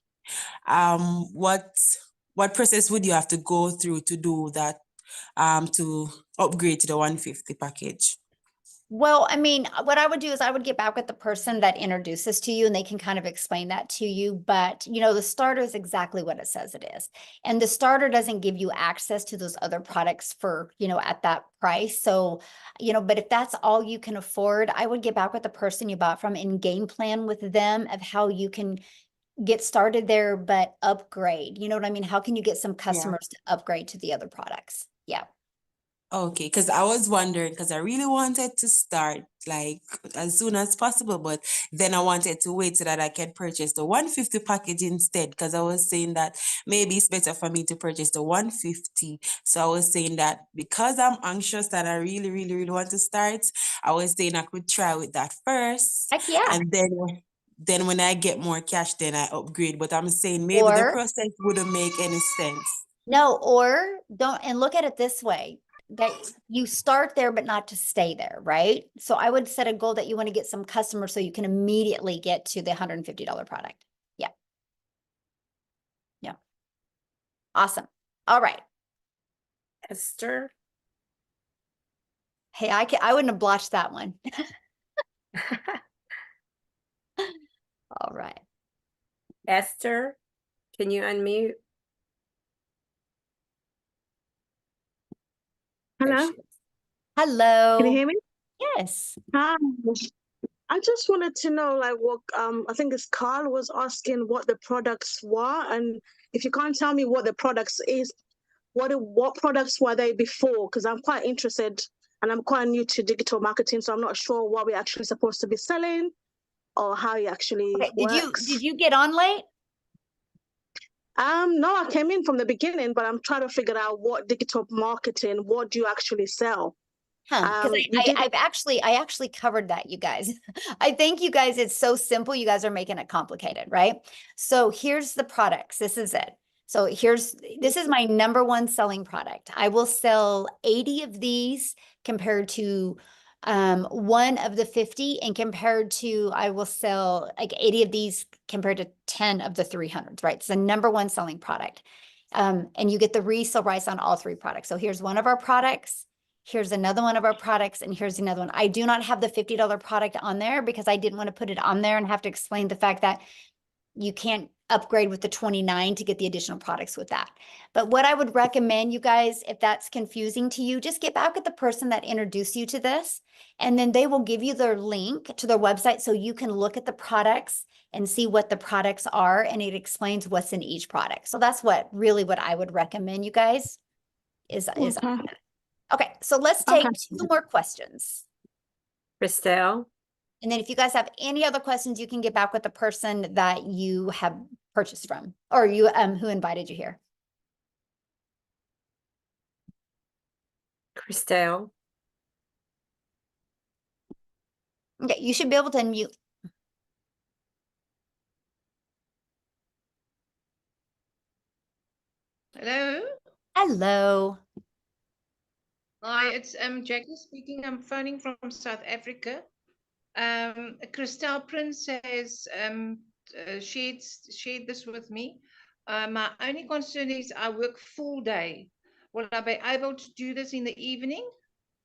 What process would you have to go through to do that, to upgrade to the 150 package? Well, I mean, what I would do is I would get back with the person that introduces to you, and they can kind of explain that to you. But, the starter is exactly what it says it is. And the starter doesn't give you access to those other products for, at that price. So, but if that's all you can afford, I would get back with the person you bought from and game plan with them of how you can get started there, but upgrade. You know what I mean? How can you get some customers to upgrade to the other products? Yeah. Okay, because I was wondering, because I really wanted to start like as soon as possible, but then I wanted to wait so that I can purchase the 150 package instead, because I was saying that maybe it's better for me to purchase the 150. So I was saying that because I'm anxious that I really, really, really want to start, I was saying I could try with that first. Heck yeah. And then when I get more cash, then I upgrade. But I'm saying maybe the process wouldn't make any sense. No, or don't, and look at it this way. that you start there, but not to stay there, right? So I would set a goal that you want to get some customers so you can immediately get to the $150 product. Yeah. Yeah. Awesome. All right. Esther. Hey, I wouldn't have blotched that one. All right. Esther, can you unmute? Hello? Hello. Can you hear me? Yes. Hi. I just wanted to know, like, what I think it's Carl was asking what the products were, and if you can't tell me what the products is, what products were they before? Because I'm quite interested, and I'm quite new to digital marketing, so I'm not sure what we're actually supposed to be selling or how it actually Okay. works. Did you get on late? No, I came in from the beginning, but I'm trying to figure out what digital marketing, what do you actually sell? Because I actually covered that, you guys. I think you guys, it's so simple. You guys are making it complicated, right? So here's the products. This is it. So this is my number one selling product. I will sell 80 of these compared to one of the 50, and compared to, I will sell like 80 of these compared to 10 of the 300s, right? It's the number one selling product. And you get the resale rights on all three products. So here's one of our products. Here's another one of our products, and here's another one. I do not have the $50 product on there because I didn't want to put it on there and have to explain the fact that you can't upgrade with the 29 to get the additional products with that. But what I would recommend, you guys, if that's confusing to you, just get back with the person that introduced you to this, and then they will give you their link to their website so you can look at the products and see what the products are, and it explains what's in each product. So that's what I would recommend, you guys, is okay, so let's take 2 more questions. Christelle. And then if you guys have any other questions, you can get back with the person that you have purchased from, or you who invited you here. Christelle. Okay, you should be able to unmute. Hello. Hello. Hi, it's Jackie speaking. I'm phoning from South Africa. Christelle Prince has shared this with me. My only concern is I work full day. Will I be able to do this in the evening?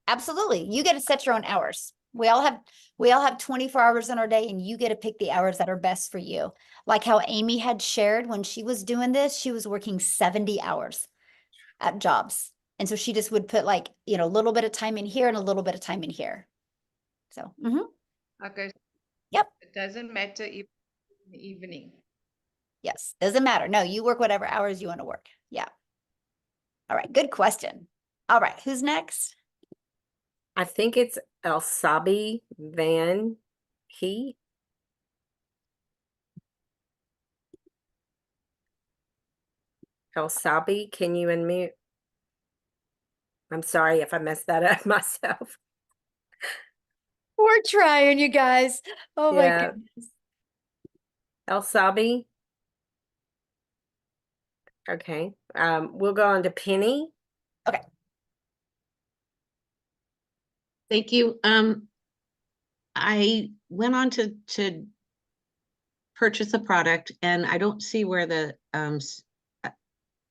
Absolutely. You get to set your own hours. We all have 24 hours in our day, and you get to pick the hours that are best for you. Like how Amy had shared when she was doing this, she was working 70 hours at jobs. And so she just would put like, a little bit of time in here and a little bit of time in here. So, Okay. Yep. It doesn't matter if in the evening. Yes, doesn't matter. No, you work whatever hours you want to work. Yeah. All right, good question. All right, who's next? I think it's Elsabi Van He. Elsabi, can you unmute? I'm sorry if I messed that up myself. We're trying, you guys. Oh my Yeah. goodness. Elsabi. Okay. We'll go on to Penny. Okay. Thank you. I went on to purchase a product, and I don't see where the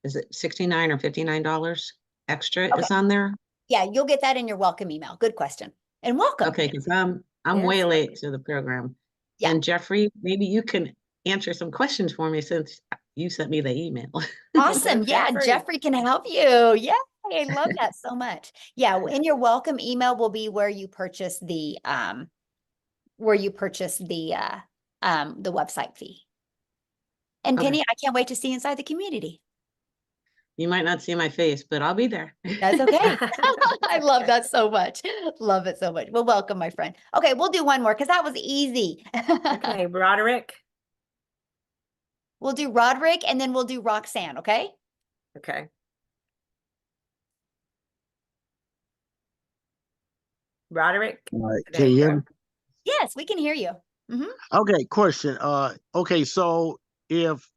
is it $69 or $59 extra is on there? Yeah, you'll get that in your welcome email. Good question. And welcome. Okay, because I'm way late to the program. Yeah. And Jeffrey, maybe you can answer some questions for me since you sent me the email. Awesome. Yeah, Jeffrey can help you. Yeah, I love that so much. Yeah, in your welcome email will be where you purchase the website fee. And Okay. Penny, I can't wait to see you inside the community. You might not see my face, but I'll be there. That's okay. I love that so much. Love it so much. Well, welcome, my friend. Okay, we'll do one more because that was easy. Okay, Roderick. We'll do Roderick, and then we'll do Roxanne, okay? Okay. Roderick. All right, There can you you hear go. me? Yes, we can hear you. Okay, question. Okay, so if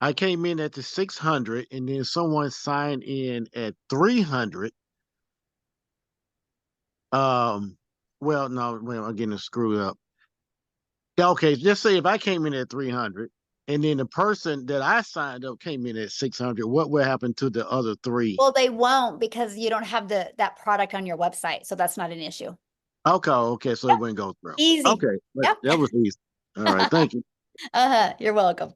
I came in at the 600 and then someone signed in at 300. Well, no, well, I'm getting it screwed up. Yeah, okay, just say if I came in at 300 and then the person that I signed up came in at 600, what will happen to the other three? Well, they won't because you don't have that product on your website. So that's not an issue. Okay, so it wouldn't go through. Easy. Okay, Yep. that was easy. All right, thank you. You're welcome.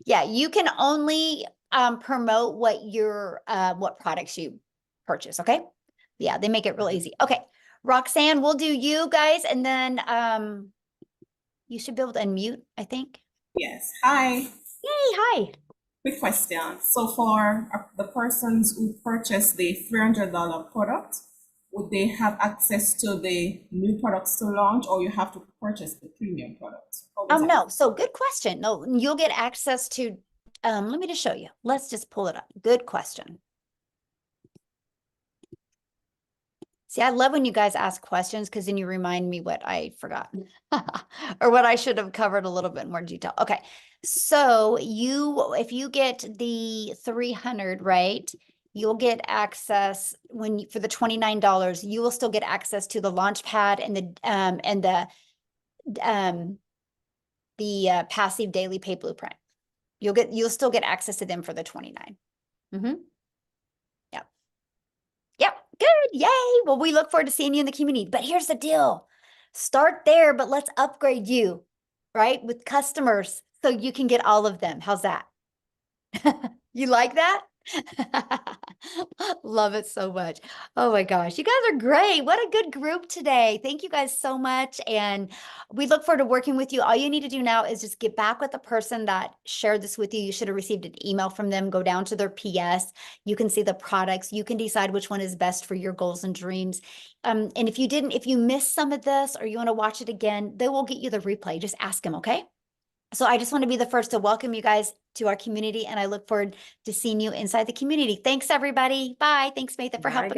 Yeah, you can only promote what products you purchase, okay? Yeah, they make it real easy. Okay, Roxanne, we'll do you guys, and then you should be able to unmute, I think. Yes. Hi. Yay, hi. Quick question. So for the persons who purchase the $300 product, would they have access to the new products to launch, or you have to purchase the premium product? No, so good question. No, you'll get access to, let me just show you. Let's just pull it up. Good question. See, I love when you guys ask questions because then you remind me what I forgot or what I should have covered a little bit more detail. Okay, so if you get the 300, right, you'll get access for the $29, you will still get access to the launch pad and the passive daily pay blueprint. You'll still get access to them for the 29. Yep, good, yay. Well, we look forward to seeing you in the community. But here's the deal. Start there, but let's upgrade you, right? With customers so you can get all of them. How's that? You like that? Love it so much. Oh my gosh, you guys are great. What a good group today. Thank you guys so much. And we look forward to working with you. All you need to do now is just get back with the person that shared this with you. You should have received an email from them. Go down to their PS. You can see the products. You can decide which one is best for your goals and dreams. And if you missed some of this or you want to watch it again, they will get you the replay. Just ask them, okay? So I just want to be the first to welcome you guys to our community, and I look forward to seeing you inside the community. Thanks, everybody. Bye. Thanks, Matha, for helping.